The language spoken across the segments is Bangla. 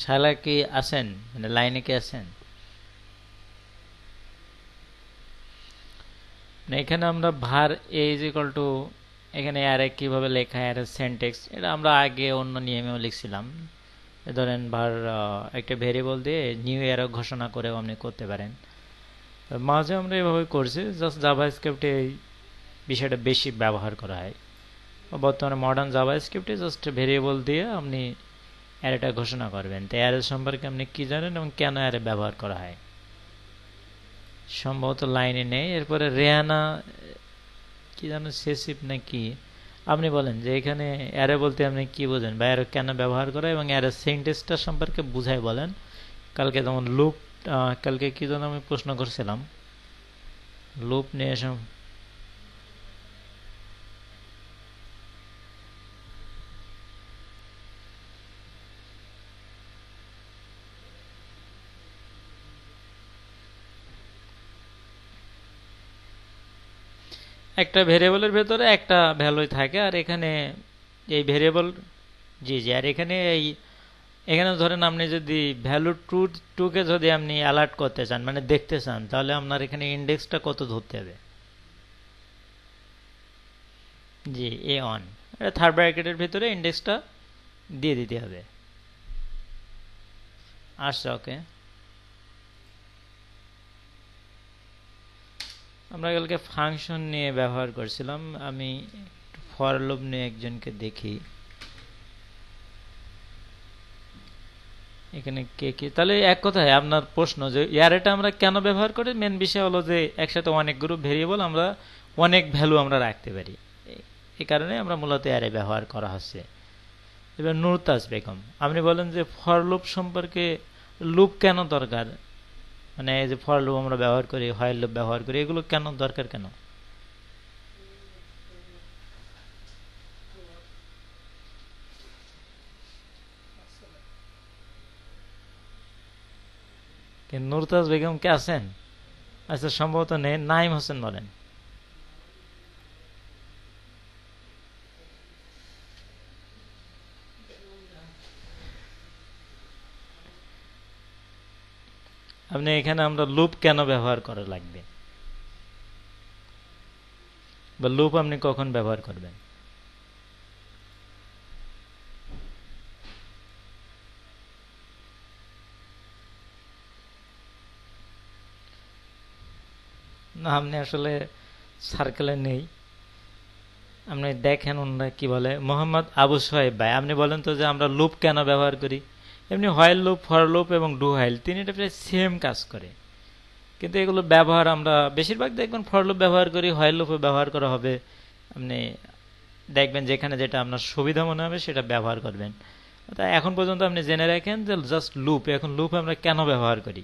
শালা কি আছেন, মানে লাইনে কি আছেন? না, এখানে আমরা var a is equal to, এখানে অ্যারে কিভাবে লেখা, অ্যারে সিনট্যাক্স এটা আমরা আগে অন্য নিয়মেও লিখছিলাম। ধরেন var একটা ভেরিয়েবল দিয়ে নিউ অ্যারে ঘোষণা করেও আপনি করতে পারেন। মাঝে আমরা এভাবে করছি, জাস্ট জাভাস্ক্রিপ্টে এই বিষয়টা বেশি ব্যবহার করা হয়। বর্তমানে মডার্ন জাভাস্ক্রিপ্টে জাস্ট ভেরিয়েবল দিয়ে আপনি অ্যারেটা ঘোষণা করবেন। তো অ্যারে সম্পর্কে আপনি কি জানেন এবং কেন অ্যারে ব্যবহার করা হয়? সম্ভবত লাইনে নেই। এরপরে রেহানা কি জানো, সেসিভ নাকি, আপনি বলেন যে এখানে অ্যারে বলতে আপনি কি বোঝেন বা অ্যারে কেন ব্যবহার করা এবং অ্যারে সিনট্যাক্সটা সম্পর্কে বুঝাই বলেন। কালকে যেমন লুপ, কালকে কি যেন আমি প্রশ্ন করছিলাম লুপ নিয়ে একটা ভেরিয়েবলের ভেতরে একটা ভ্যালুই থাকে, আর এখানে এই ভেরিয়েবল, জি জি, আর এখানে এখানে ধরেন আপনি যদি ভ্যালু টুকে যদি আপনি অ্যালার্ট করতে চান, মানে দেখতে চান, তাহলে আপনার এখানে ইন্ডেক্সটা কত ধরতে হবে? জি, a1, এটা থার্ড ব্র্যাকেটের ভিতরে ইন্ডেক্সটা দিয়ে দিতে হবে। আসছে, ওকে। আমরা কালকে ফাংশন নিয়ে ব্যবহার করছিলাম। আমি ফর লুপ নিয়ে একজনকে দেখি এখানে কে কি। তাহলে এক কথায় আপনার প্রশ্ন যে অ্যারেটা আমরা কেন ব্যবহার করি, মেন বিষয় হলো যে একসাথে অনেকগুলো ভেরিয়েবল আমরা অনেক ভ্যালু আমরা রাখতে পারি, এই কারণে আমরা মূলত অ্যারে ব্যবহার করা হচ্ছে। এবার নুরতাজ বেগম, আপনি বলেন যে ফর লুপ সম্পর্কে, লুপ কেন দরকার, মানে এই যে ফর লুপ আমরা ব্যবহার করি, হোয়াইল লুপ ব্যবহার করি, এগুলো কেন দরকার, কেন? নুরতাজ বেগম কে আছেন? আচ্ছা, সম্ভবত নেই। নাইম হোসেন বলেন। আপনি এখানে আমরা লুপ কেন ব্যবহার করা লাগবে, বা লুপ আপনি কখন ব্যবহার করবেন? না, আপনি আসলে সার্কেলে নেই। আপনি দেখেন অন্য কি বলে। মোহাম্মদ আবু সোহেব ভাই, আপনি বলেন তো যে আমরা লুপ কেন ব্যবহার করি। এমনি হোয়াইল লুপ, ফর লুপ এবং ডু হোয়াইল তিনটা প্রায় সেম কাজ করে, কিন্তু এগুলো ব্যবহার আমরা বেশিরভাগ দেখবেন ফর লুপ ব্যবহার করি, হোয়াইল লুপে ব্যবহার করা হবে। আপনি দেখবেন যেখানে যেটা আপনার সুবিধা মনে হবে সেটা ব্যবহার করবেন। তাই এখন পর্যন্ত আপনি জেনে রাখেন যে জাস্ট লুপ, এখন লুপ আমরা কেন ব্যবহার করি।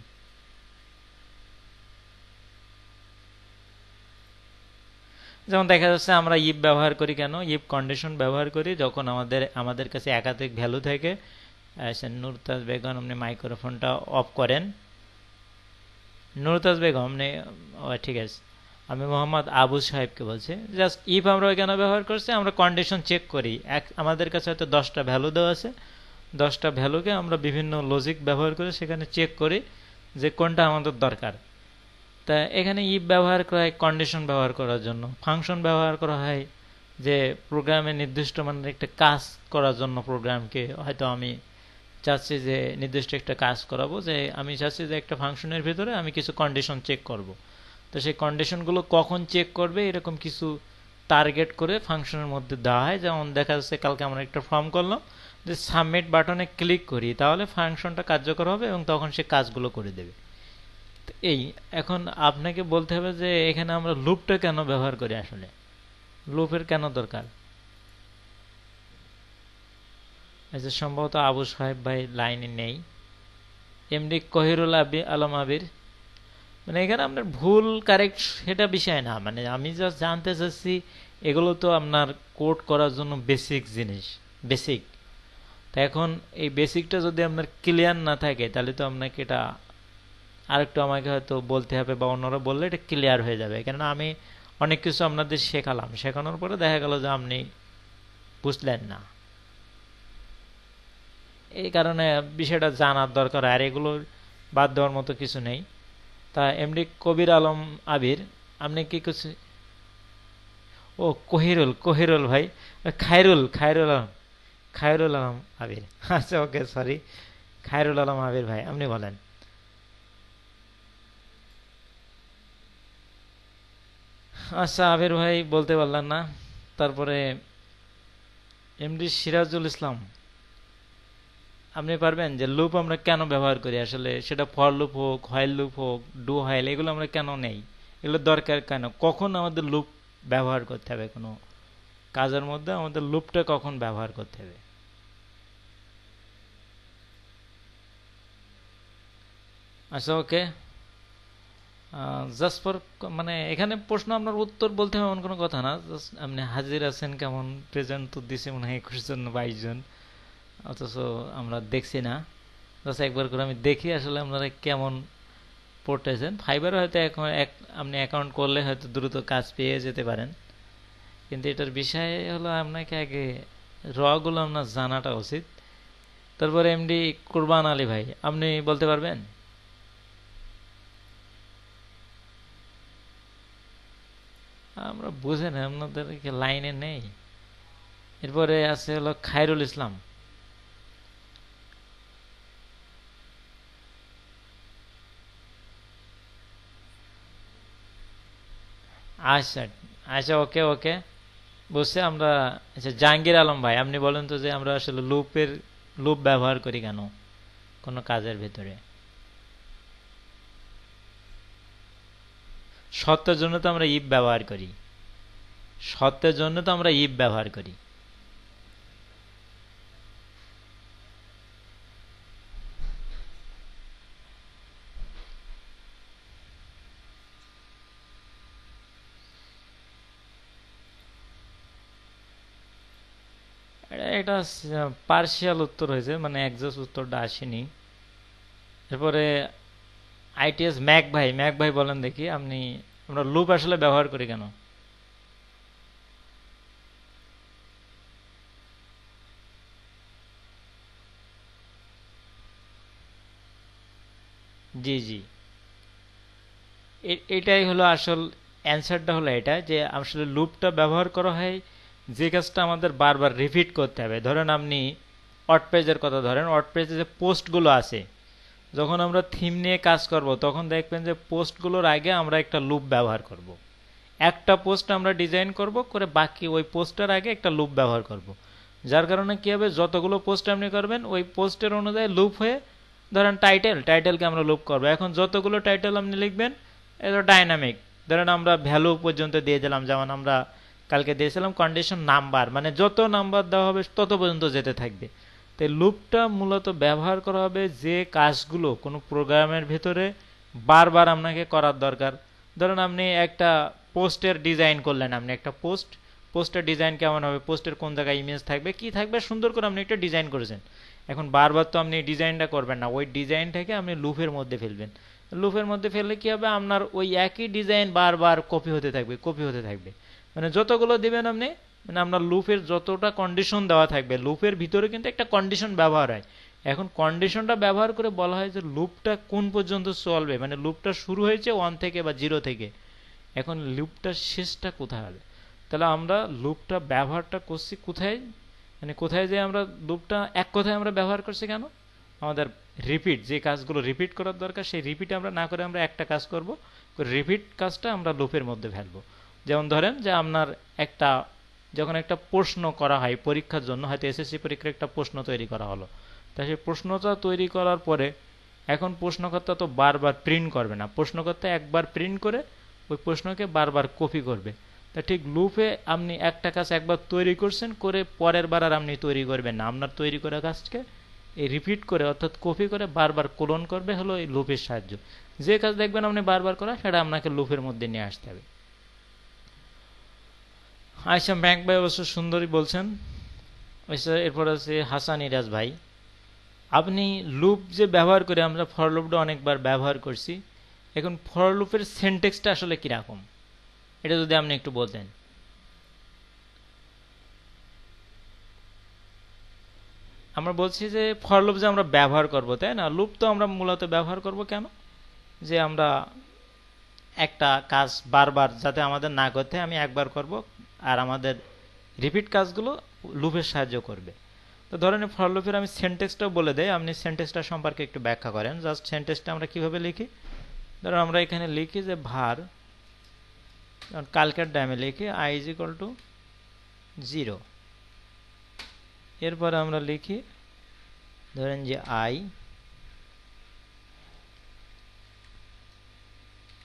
যেমন দেখা যাচ্ছে আমরা ইফ ব্যবহার করি কেন, ইফ কন্ডিশন ব্যবহার করি যখন আমাদের কাছে একাধিক ভ্যালু থাকে। নুরতাজ বেগম, আপনি মাইক্রোফোনটা অফ করেন। নুরতাজ বেগম আপনি, ঠিক আছে। আমি মোহাম্মদ আবু সাহেবকে বলছি। জাস্ট ইফ আমরা কেন ব্যবহার করছি, আমরা কন্ডিশন চেক করি। আমাদের কাছে হয়তো 10টা ভ্যালু দেওয়া আছে, 10টা ভ্যালুকে আমরা বিভিন্ন লজিক ব্যবহার করে সেখানে চেক করি যে কোনটা আমাদের দরকার। তা এখানে ইফ ব্যবহার করা হয় কন্ডিশন ব্যবহার করার জন্য, ফাংশন ব্যবহার করা হয় যে প্রোগ্রামে নির্দিষ্ট মানে একটা কাজ করার জন্য। প্রোগ্রামকে হয়তো আমি চাচ্ছি যে নির্দিষ্ট একটা কাজ করাবো, যে আমি চাচ্ছি যে একটা ফাংশনের ভিতরে আমি কিছু কন্ডিশন চেক করব। তো সেই কন্ডিশনগুলো কখন চেক করবে এরকম কিছু টার্গেট করে ফাংশনের মধ্যে দেওয়া হয়। যেমন দেখা যাচ্ছে কালকে আমরা একটা ফর্ম করলাম, যে সাবমিট বাটনে ক্লিক করি তাহলে ফাংশনটা কার্যকর হবে এবং তখন সে কাজগুলো করে দেবে। এই এখন আপনাকে বলতে হবে যে এখানে আমরা লুপটা কেন ব্যবহার করি, আসলে লুপের কেন দরকার। আচ্ছা, সম্ভবত আবু সাহেব ভাই লাইনে নেই। এমডি কহিরুল আলম আবির, মানে এখানে আপনার ভুল কারেক্ট সেটা বিষয় না, মানে আমি জাস্ট জানতে চাচ্ছি এগুলো তো আপনার কোড করার জন্য বেসিক জিনিস, বেসিক। তা এখন এই বেসিকটা যদি আপনার ক্লিয়ার না থাকে তাহলে তো আপনাকে এটা আরেকটু আমাকে হয়তো বলতে হবে, বা অন্যরা বললে এটা ক্লিয়ার হয়ে যাবে। কেননা আমি অনেক কিছু আপনাদের শেখালাম, শেখানোর পরে দেখা গেল যে আপনি বুঝলেন না। এই কারণে বিষয়টা জানার দরকার, আর এগুলো বাদ দেওয়ার মতো কিছু নেই। তা এমডি কবির আলম আবির, আপনি কি কিছু? ও কহিরুল, কহিরুল ভাই, খায়রুল, খায়রুল আলম, খায়রুল আলম আবির। আচ্ছা ওকে, সরি, খায়রুল আলম আবির ভাই, আপনি বলেন। আচ্ছা আবির ভাই বলতে পারলেন না। তারপরে এমডি সিরাজুল ইসলাম, আপনি পারবেন যে লুপ আমরা কেন ব্যবহার করি আসলে, সেটা ফর লুপ হোক, হোয়াইল লুপ হোক, ডু হোয়াইল, এগুলো আমরা কেন নেই, এগুলো দরকার কেন, কখন আমাদের লুপ ব্যবহার করতে হবে, কোনো কাজের মধ্যে আমাদের লুপটা কখন ব্যবহার করতে হবে? আচ্ছা ওকে, জাস্ট ফর, মানে এখানে প্রশ্ন আপনার উত্তর বলতে হবে এমন কোনো কথা না, জাস্ট আপনি হাজির আছেন কেমন, প্রেজেন্ট তো দিছে মনে হয় 21 জন 22 জন, অথচ আমরা দেখছি না। জাস্ট একবার করে আমি দেখি আসলে আপনারা কেমন পড়তেছেন। ফাইবারে হয়তো আপনি অ্যাকাউন্ট করলে হয়তো দ্রুত কাজ পেয়ে যেতে পারেন, কিন্তু এটার বিষয় হলো আপনাকে আগে গুলো আপনার জানাটা উচিত। তারপরে এমডি কুরবান আলী ভাই, আপনি বলতে পারবেন? আমরা বুঝে না, আপনাদেরকে লাইনে নেই। এরপরে আছে হলো খায়রুল ইসলাম। আচ্ছা, আচ্ছা ওকে ওকে, বুঝছে আমরা। আচ্ছা জাহাঙ্গীর আলম ভাই, আপনি বলেন তো যে আমরা আসলে লুপ ব্যবহার করি কেন কোনো কাজের ভেতরে? সত্যের জন্য তো আমরা ইফ ব্যবহার করি, সত্যের জন্য তো আমরা ইফ ব্যবহার করি। এটা পার্শিয়াল উত্তর হয়েছে, মানে একজাস্ট উত্তরটা আসেনি। এরপরে আইটিএস ম্যাক ভাই, ম্যাক ভাই বলেন দেখি আপনি, আমরা লুপ আসলে ব্যবহার করি কেন? জি জি, এটাই হলো আসল অ্যান্সারটা, হলো এটা যে আসলে লুপটা ব্যবহার করা হয় যে কাজটা আমাদের বারবার রিপিট করতে হবে। ধরেন আপনি ওয়ার্ডপ্রেজের কথা ধরেন, ওয়ার্ডপ্রেজে যে পোস্টগুলো আছে, যখন আমরা থিম নিয়ে কাজ করব তখন দেখবেন যে পোস্টগুলোর আগে আমরা একটা লুপ ব্যবহার করব। একটা পোস্ট আমরা ডিজাইন করব করে বাকি ওই পোস্টের আগে একটা লুপ ব্যবহার করব। যার কারণে কি হবে, যতগুলো পোস্ট আপনি করবেন ওই পোস্টের অনুযায়ী লুপ হয়ে, ধরেন টাইটেলকে আমরা লুপ করব। এখন যতগুলো টাইটেল আপনি লিখবেন এটা ডাইনামিক, ধরেন আমরা ভ্যালু পর্যন্ত দিয়ে দিলাম, যেমন আমরা কালকে দিয়েছিলাম কন্ডিশন নাম্বার, মানে যত নাম্বার দেওয়া হবে তত পর্যন্ত যেতে থাকবে। তাই লুপটা মূলত ব্যবহার করা হবে যে কাজগুলো কোনো প্রোগ্রামের ভেতরে বারবার আপনাকে করার দরকার। ধরুন আপনি একটা পোস্টের ডিজাইন করলেন, আপনি একটা পোস্টের ডিজাইন কেমন হবে, পোস্টের কোন জায়গায় ইমেজ থাকবে, কি থাকবে, সুন্দর করে আপনি একটা ডিজাইন করেছেন। এখন বারবার তো আপনি ডিজাইনটা করবেন না, ওই ডিজাইনটাকে আপনি লুপের মধ্যে ফেলবেন। লুপের মধ্যে ফেললে কি হবে, আপনার ওই একই ডিজাইন বারবার কপি হতে থাকবে, কপি হতে থাকবে। মানে যতগুলো দিবেন আপনি, মানে আপনার লুপের যতটা কন্ডিশন দেওয়া থাকবে, লুপের ভিতরে কিন্তু একটা কন্ডিশন ব্যবহার হয়। এখন কন্ডিশনটা ব্যবহার করে বলা হয় যে লুপটা কোন পর্যন্ত চলবে, মানে লুপটা শুরু হয়েছে 1 থেকে বা 0 থেকে, এখন লুপটার শেষটা কোথায় হবে। তাহলে আমরা লুপটা ব্যবহারটা করছি কোথায়, মানে কোথায় যে আমরা লুপটা এক কথায় আমরা ব্যবহার করছি কেন, আমাদের রিপিট, যে কাজগুলো রিপিট করার দরকার সেই রিপিট আমরা না করে আমরা একটা কাজ করব, রিপিট কাজটা আমরা লুপের মধ্যে ফেলবো। যেমন ধরেন যে আপনার একটা, যখন একটা প্রশ্ন করা হয় পরীক্ষার জন্য, হয়তো এসএসসি পরীক্ষার একটা প্রশ্ন তৈরি করা হলো, তা সেই প্রশ্নটা তৈরি করার পরে এখন প্রশ্নকর্তা তো বারবার প্রিন্ট করবে না, প্রশ্নকর্তা একবার প্রিন্ট করে ওই প্রশ্নকে বারবার কপি করবে। তা ঠিক লুপে আপনি একটা কাজ একবার তৈরি করছেন, করে পরের বার আর আপনি তৈরি করবেন না, আপনার তৈরি করা কাজকে এই রিপিট করে অর্থাৎ কপি করে বারবার কোলন করবে হলো এই লুপের সাহায্য। যে কাজ দেখবেন আপনি বারবার করা, সেটা আপনাকে লুপের মধ্যে নিয়ে আসতে হবে। আচ্ছা ম্যাক ভাই অবশ্য সুন্দরই বলছেন। আচ্ছা এরপর আছে হাসান ইরাজ ভাই, আপনি লুপ যে ব্যবহার করে, আমরা ফর লুপটা অনেকবার ব্যবহার করছি, এখন ফর লুপের সেন্টেক্সটা আসলে কিরকম, এটা যদি আপনি একটু বলতেন। আমরা বলছি যে ফর লুপ যে আমরা ব্যবহার করব, তাই না? লুপ তো আমরা মূলত ব্যবহার করব কেন? যে আমরা একটা কাজ বারবার যাতে আমাদের না করতে হয়, আমি একবার করব, আর আমাদের রিপিট কাজগুলো লুপের সাহায্য করবে। তো ধরেন ফর লুপের আমি সেন্টেক্সটাও বলে দেই, আপনি সেন্টেক্সটা সম্পর্কে একটু ব্যাখ্যা করেন। জাস্ট সেন্টেক্সটা আমরা কিভাবে লিখি, ধরো আমরা এখানে লিখি যে var, কালকের ডাইমে লিখি i is equal to 0। এরপরে আমরা লিখি ধরেন যে i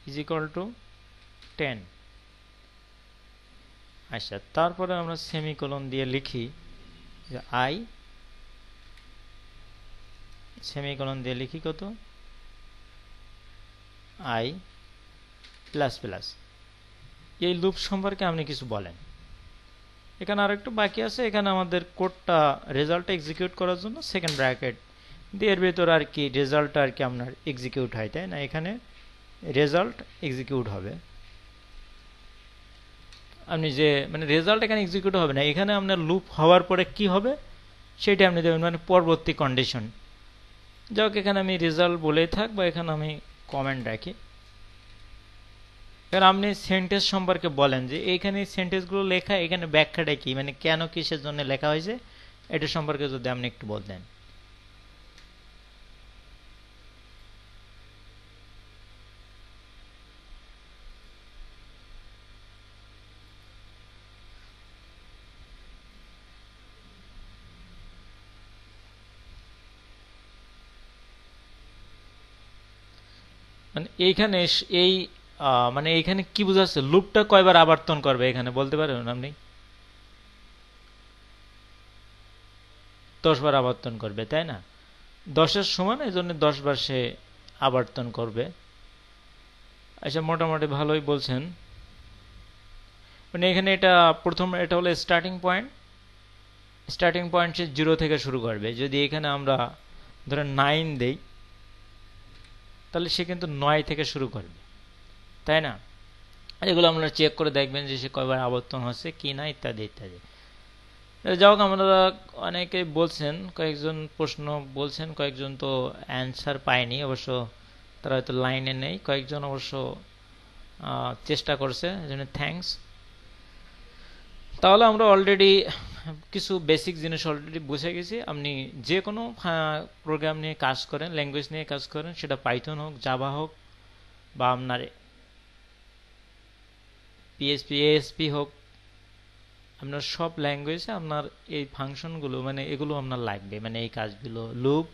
is equal to 10। আচ্ছা, তারপরে আমরা সেমিকোলন দিয়ে লিখি যে i, সেমিকোলন দিয়ে লিখি কত, i প্লাস প্লাস। এই লুপ সম্পর্কে আপনি কিছু বলেন। এখানে আর একটু বাকি আছে, এখানে আমাদের কোডটা রেজাল্টটা এক্সিকিউট করার জন্য সেকেন্ড ব্র্যাকেট দিয়ে এর ভিতর আর কি রেজাল্টটা আর কি আপনার এক্সিকিউট হয়, তাই না? এখানে রেজাল্ট এক্সিকিউট হবে। আপনি যে মানে রেজাল্ট এখানে এক্সিকিউট হবে না, এখানে আপনার লুপ হওয়ার পরে কি হবে সেটা আপনি দেবেন, মানে পরবর্তী কন্ডিশন। যাক, এখানে আমি রেজাল্ট বলেই থাক বা এখানে আমি কমেন্ট রাখি। এবার আপনি সেন্টেন্স সম্পর্কে বলেন যে এইখানে সেন্টেন্সগুলো লেখা, এখানে ব্যাখ্যাটা কি, মানে কেন কিসের জন্য লেখা হয়েছে, এটা সম্পর্কে যদি আপনি একটু বলতেন। মানে এইখানে এই মানে এইখানে কি বোঝাচ্ছে, লুপটা কয়বার আবর্তন করবে এখানে বলতে পারেন আপনি? 10 বার আবর্তন করবে, তাই না? 10-এর সমান, এই জন্য 10 বার সে আবর্তন করবে। আচ্ছা, মোটামুটি ভালোই বলছেন। মানে এখানে এটা প্রথম, এটা হলো স্টার্টিং পয়েন্ট। স্টার্টিং পয়েন্ট সে 0 থেকে শুরু করবে। যদি এখানে আমরা ধরেন 9 দেই, তাহলে সে কিন্তু 9 থেকে শুরু করবে, তাই না? এগুলো আমরা চেক করে দেখবেন যে সে কয়বার আবর্তন হচ্ছে কি না, ইত্যাদি ইত্যাদি। যাই হোক, আমরা অনেকে বলছেন, কয়েকজন প্রশ্ন বলছেন, কয়েকজন তো অ্যান্সার পায়নি অবশ্য, তারা হয়তো লাইনে নেই। কয়েকজন অবশ্য চেষ্টা করছে, এজন্য থ্যাঙ্কস। তাহলে আমরা অলরেডি কিছু বেসিক জিনিস অলরেডি বুঝে গেছি। আপনি যে কোনো প্রোগ্রাম নিয়ে কাজ করেন, ল্যাঙ্গুয়েজ নিয়ে কাজ করেন, সেটা পাইথন হোক, জাভা হোক, বা আপনার পিএসপি এএসপি হোক, আপনার সব ল্যাঙ্গুয়েজে আপনার এই ফাংশনগুলো, মানে এগুলো আপনার লাগবে, মানে এই কাজগুলো, লুপ,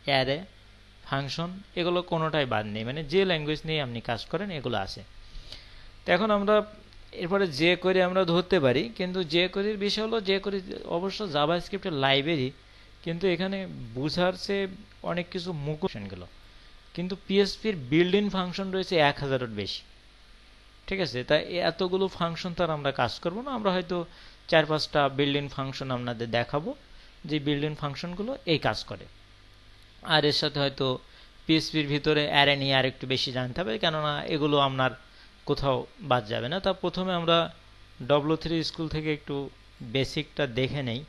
অ্যারে, ফাংশন, এগুলো কোনোটাই বাদ নেই। মানে যে ল্যাঙ্গুয়েজ নিয়ে আপনি কাজ করেন এগুলো আছে। তো এখন আমরা এরপরে যে কোয়েরি আমরা ধরতে পারি, কিন্তু যে কোয়েরির বিষয় হলো, যে কোয়েরি অবশ্য জাভা স্ক্রিপ্টের লাইব্রেরি, কিন্তু এখানে বুঝার চেয়ে অনেক কিছু মুখোশনগুলো, কিন্তু পিএসপির বিল্ড ইন ফাংশন রয়েছে 1000-এর বেশি। ঠিক আছে, তাই এতগুলো ফাংশন তার আমরা কাজ করব না। আমরা হয়তো 4-5টা বিল্ড ইন ফাংশন আপনাদের দেখাবো, যে বিল্ড ইন ফাংশনগুলো এই কাজ করে। আর এর সাথে হয়তো পিএসপির ভিতরে অ্যারে নিয়ে আর একটু বেশি জানতে হবে, কেননা এগুলো আপনার কোথাও বাদ যাবে না। তা প্রথমে আমরা W3 স্কুল থেকে একটু বেসিকটা দেখে নেই,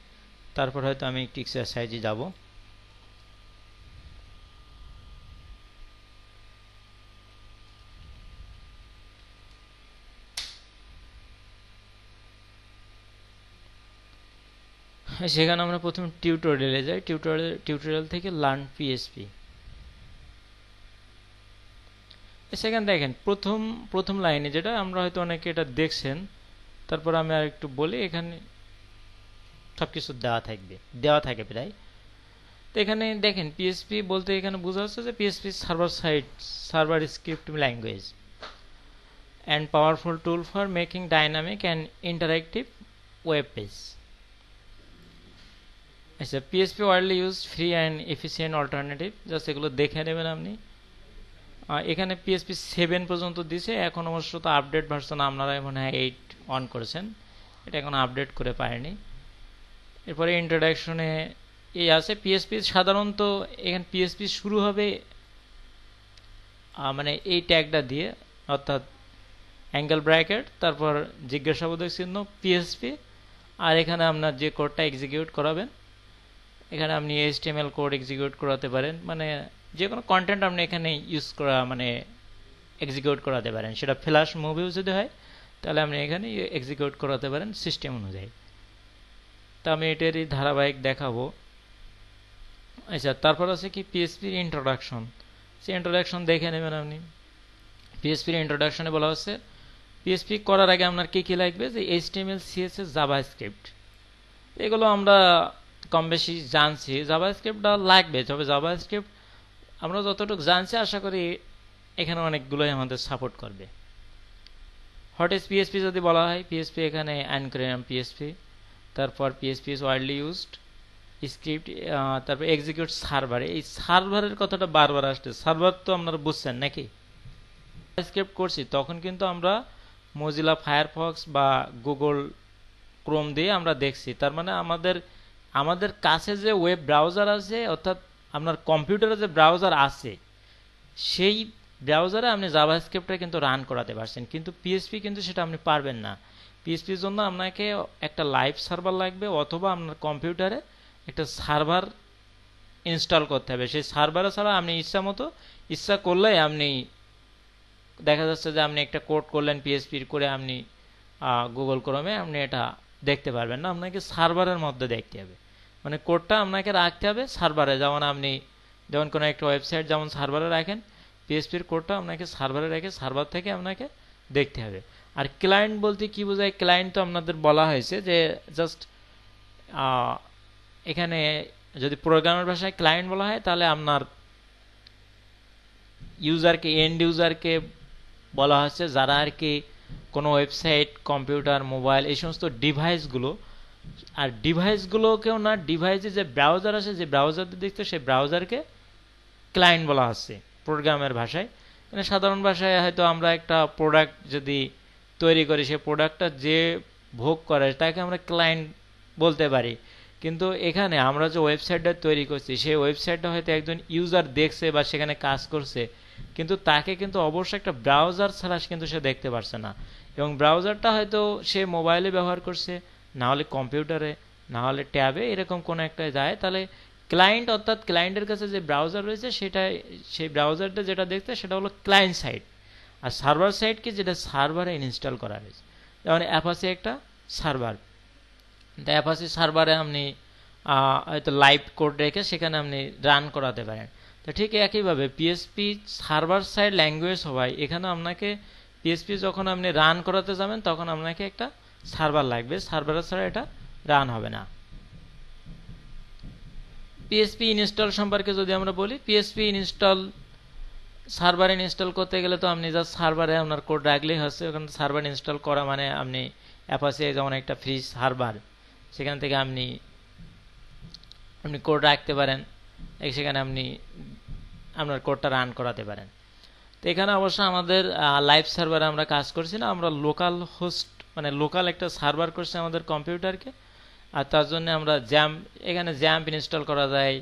তারপর হয়তো আমি একটু এক্সারসাইজে যাব। সেখানে আমরা প্রথমে টিউটোরিয়ালে যাই। টিউটোরিয়াল থেকে লার্ন পিএসপি। সেখানে দেখেন প্রথম লাইনে যেটা, আমরা হয়তো অনেকে এটা দেখছেন, তারপর আমি আর একটু বলি। এখানে সবকিছু দেওয়া থাকে প্রায়। তো এখানে দেখেন পিএসপি বলতে এখানে বোঝা যাচ্ছে যে PSP server script language and powerful tool for making dynamic and interactive web page. আচ্ছা, PSP widely use free and efficient alternative, just এগুলো দেখে নেবেন আপনি। এখানে পিএসপি 7 পর্যন্ত দিছে, এখন অবশ্য তো আপডেট ভার্সন আপনারা মনে হয় 8 অন করেছেন, এটা এখন আপডেট করে পারেনি। এরপরে ইন্ট্রোডাকশনে এই আছে পিএসপি। সাধারণত এখানে পিএসপি শুরু হবে মানে এই ট্যাগটা দিয়ে, অর্থাৎ অ্যাঙ্গেল ব্র্যাকেট, তারপর জিজ্ঞাসাবোধক চিহ্ন পিএসপি, আর এখানে আপনার যে কোডটা এক্সিকিউট করাবেন এখানে আপনি HTML কোড এক্সিকিউট করাতে পারেন, মানে যে কোনো কন্টেন্ট আপনি এখানে ইউজ করা মানে এক্সিকিউট করাতে পারেন। সেটা ফ্ল্যাশ মুভিও যদি হয় তাহলে আপনি এখানে এক্সিকিউট করাতে পারেন সিস্টেম অনুযায়ী। তা আমি এটারই ধারাবাহিক দেখাবো। আচ্ছা, তারপর আছে কি পিএসপির ইন্ট্রোডাকশন। সেই ইন্ট্রোডাকশন দেখে নেবেন আপনি। পিএসপির ইন্ট্রোডাকশনে বলা হচ্ছে পিএসপি করার আগে আপনার কি কি লাগবে, যে HTML CSS জাভাস্ক্রিপ্ট, এগুলো আমরা কম বেশি জানছি। জাভাস্ক্রিপ্টটা লাগবে, তবে জাভাস্ক্রিপ্ট আমরা যতটুকু জানছি আশা করি এখানে অনেকগুলোই আমাদের সাপোর্ট করবে। হোয়াট ইজ পিএসপি যদি বলা হয়, পিএসপি এখানে অ্যানক্রেম পিএসপি, তারপর PSP is widely used script, তারপর এক্সিকিউট সার্ভার। এই সার্ভারের কথাটা বারবার আসছে, সার্ভার তো আপনারা বুঝছেন নাকি? স্ক্রিপ্ট করছি তখন কিন্তু আমরা মজিলা ফায়ারফক্স বা গুগল ক্রোম দিয়ে আমরা দেখছি। তার মানে আমাদের কাছে যে ওয়েব ব্রাউজার আছে, অর্থাৎ আপনার কম্পিউটারে যে ব্রাউজার আছে সেই ব্রাউজারে আপনি জাভাস্ক্রিপ্টটা কিন্তু রান করাতে পারছেন, কিন্তু পিএসপি কিন্তু সেটা আপনি পারবেন না। পিএসপির জন্য আপনাকে একটা লাইভ সার্ভার লাগবে, অথবা আপনার কম্পিউটারে একটা সার্ভার ইনস্টল করতে হবে। সেই সার্ভারে ছাড়া আপনি ইচ্ছা করলেই আপনি দেখা যাচ্ছে যে আপনি একটা কোড করলেন পিএসপির করে, আপনি গুগল ক্রোমে আপনি এটা দেখতে পারবেন না। আপনাকে সার্ভারের মধ্যে দেখতে হবে, মানে কোডটা আপনাকে রাখতে হবে সার্ভারে। যেমন কোনো একটা ওয়েবসাইট যেমন সার্ভারে রাখেন, পিএসপির কোডটা আপনাকে সার্ভারে রেখে সার্ভার থেকে আপনাকে দেখতে হবে। আর ক্লায়েন্ট বলতে কি বোঝায়, ক্লায়েন্ট তো আপনাদের বলা হয়েছে যে জাস্ট এখানে যদি প্রোগ্রামের ভাষায় ক্লায়েন্ট বলা হয় তাহলে আপনার ইউজারকে, এন্ড ইউজারকে বলা হচ্ছে যারা আর কি কোনো ওয়েবসাইট, কম্পিউটার, মোবাইল এই সমস্ত ডিভাইসগুলো, আর ডিভাইসগুলোকেও না, ডিভাইসে যে ব্রাউজার আছে, যে ব্রাউজার দেখতে সেই ব্রাউজারকে ক্লায়েন্ট বলা হচ্ছে প্রোগ্রামের ভাষায়। মানে সাধারণ ভাষায় হয়তো আমরা একটা প্রোডাক্ট যদি তৈরি করি, সেই প্রোডাক্টটা যে ভোগ করে তাকে আমরা ক্লায়েন্ট বলতে পারি। কিন্তু এখানে আমরা যে ওয়েবসাইটটা তৈরি করছি সেই ওয়েবসাইটটা হয়তো একজন ইউজার দেখছে বা সেখানে কাজ করছে, কিন্তু তাকে কিন্তু অবশ্যই একটা ব্রাউজার ছাড়া কিন্তু সে দেখতে পারছে না। এবং ব্রাউজারটা হয়তো সে মোবাইলে ব্যবহার করছে, না হলে কম্পিউটারে, না হলে ট্যাবে, এরকম কোনো একটা যায়। তাহলে ক্লায়েন্ট, অর্থাৎ ক্লায়েন্টের কাছে যে ব্রাউজার রয়েছে সেই ব্রাউজারটা যেটা দেখতে সেটা হলো ক্লায়েন্ট সাইট। আর সার্ভার সাইট কি, যেটা সার্ভারে ইনস্টল করা হয়েছে। যেমন অ্যাপাচি একটা সার্ভার, তো অ্যাপাচি সার্ভারে আপনি হয়তো লাইভ কোড রেখে সেখানে আপনি রান করাতে পারেন। তো ঠিক একইভাবে পিএসপি সার্ভার সাইড ল্যাঙ্গুয়েজ হওয়ায় এখানে আপনাকে পিএসপি যখন আপনি রান করাতে যাবেন তখন আপনাকে একটা সার্ভার লাগবে, সার্ভার ছাড়া এটা রান হবে না। পিএসপি ইনস্টল সম্পর্কে যদি আমরা বলি, পিএসপি ইনস্টল সার্ভার ইনস্টল করতে গেলে তো আপনি জাস্ট সার্ভারে আপনার কোড রাখলেই হচ্ছে। ওখানে সার্ভার ইনস্টল করা মানে আপনি অ্যাপাচি যেমন একটা ফ্রি সার্ভার, সেখান থেকে আপনি কোড রাখতে পারেন, সেখানে আপনি আপনার কোডটা রান করাতে পারেন। তো এখানে অবশ্য আমাদের লাইভ সার্ভারে আমরা কাজ করছি না, আমরা লোকাল হোস্ট মানে লোকাল একটা সার্ভার করছি আমাদের কম্পিউটারকে। আর তার জন্য আমরা এখানে জ্যাম্প ইনস্টল করা যায়,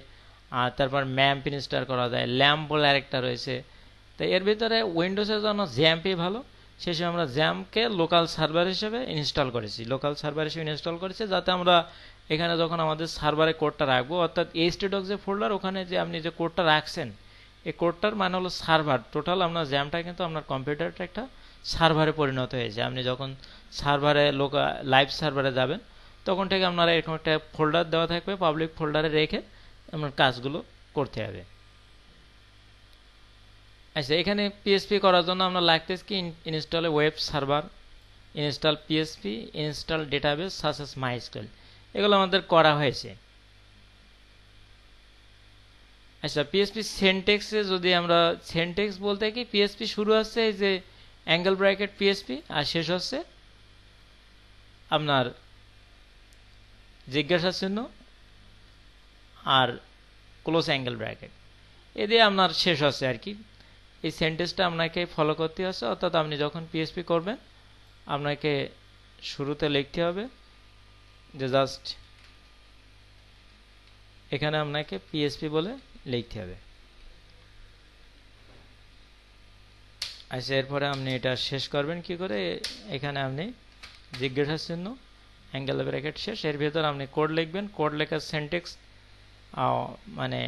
আর তারপর ম্যাম্প ইনস্টল করা যায়, ল্যাম্প বলে আরেকটা রয়েছে। তো এর ভিতরে উইন্ডোজের জন্য জ্যাম্পই ভালো, শেষে আমরা জ্যাম্পকে লোকাল সার্ভার হিসেবে ইনস্টল করেছি, যাতে আমরা এখানে যখন আমাদের সার্ভারে কোডটা রাখবো, অর্থাৎ htdocs যে ফোল্ডার, ওখানে যে আপনি যে কোডটা রাখছেন এই কোডটার মানে হলো সার্ভার। টোটাল আপনার জ্যামটা কিন্তু আপনার কম্পিউটারটা একটা সার্ভারে পরিণত হয়েছে। আপনি যখন সার্ভারে লাইভ সার্ভারে যাবেন তখন থেকে আপনারা এরকম একটা ফোল্ডার দেওয়া থাকবে, পাবলিক ফোল্ডারে রেখে আপনার কাজগুলো করতে হবে। আচ্ছা, এখানে পিএসপি করার জন্য আমরা লাগতেছে কি, install web server, install PSP, install database such as MySQL, এগুলো আমাদের করা হয়েছে। আচ্ছা, পিএসপি সিনট্যাক্সে যদি আমরা, সিনট্যাক্স বলতে কি, পিএসপি শুরু হচ্ছে এই যে অ্যাঙ্গেল ব্র্যাকেট পিএসপি, আর শেষ হচ্ছে আপনার জিজ্ঞাসা চিহ্ন আর ক্লোজ অ্যাঙ্গেল ব্র্যাকেট, এ দিয়ে আপনার শেষ হচ্ছে আর কি। এই সেন্টেন্সটা আপনাকে ফলো করতে হচ্ছে, অর্থাৎ আপনি যখন পিএসপি করবেন আপনাকে শুরুতে লিখতে হবে যে জাস্ট এখানে আপনাকে পিএসপি বলে লিখতে হবে। আচ্ছা, এরপরে আপনি এটা শেষ করবেন কি করে, এখানে আপনি জিজ্ঞাসা চিহ্ন অ্যাঙ্গেল ব্র্যাকেট শেষ, এর ভিতর আপনি কোড লিখবেন। কোড লেখার সিনট্যাক্স মানে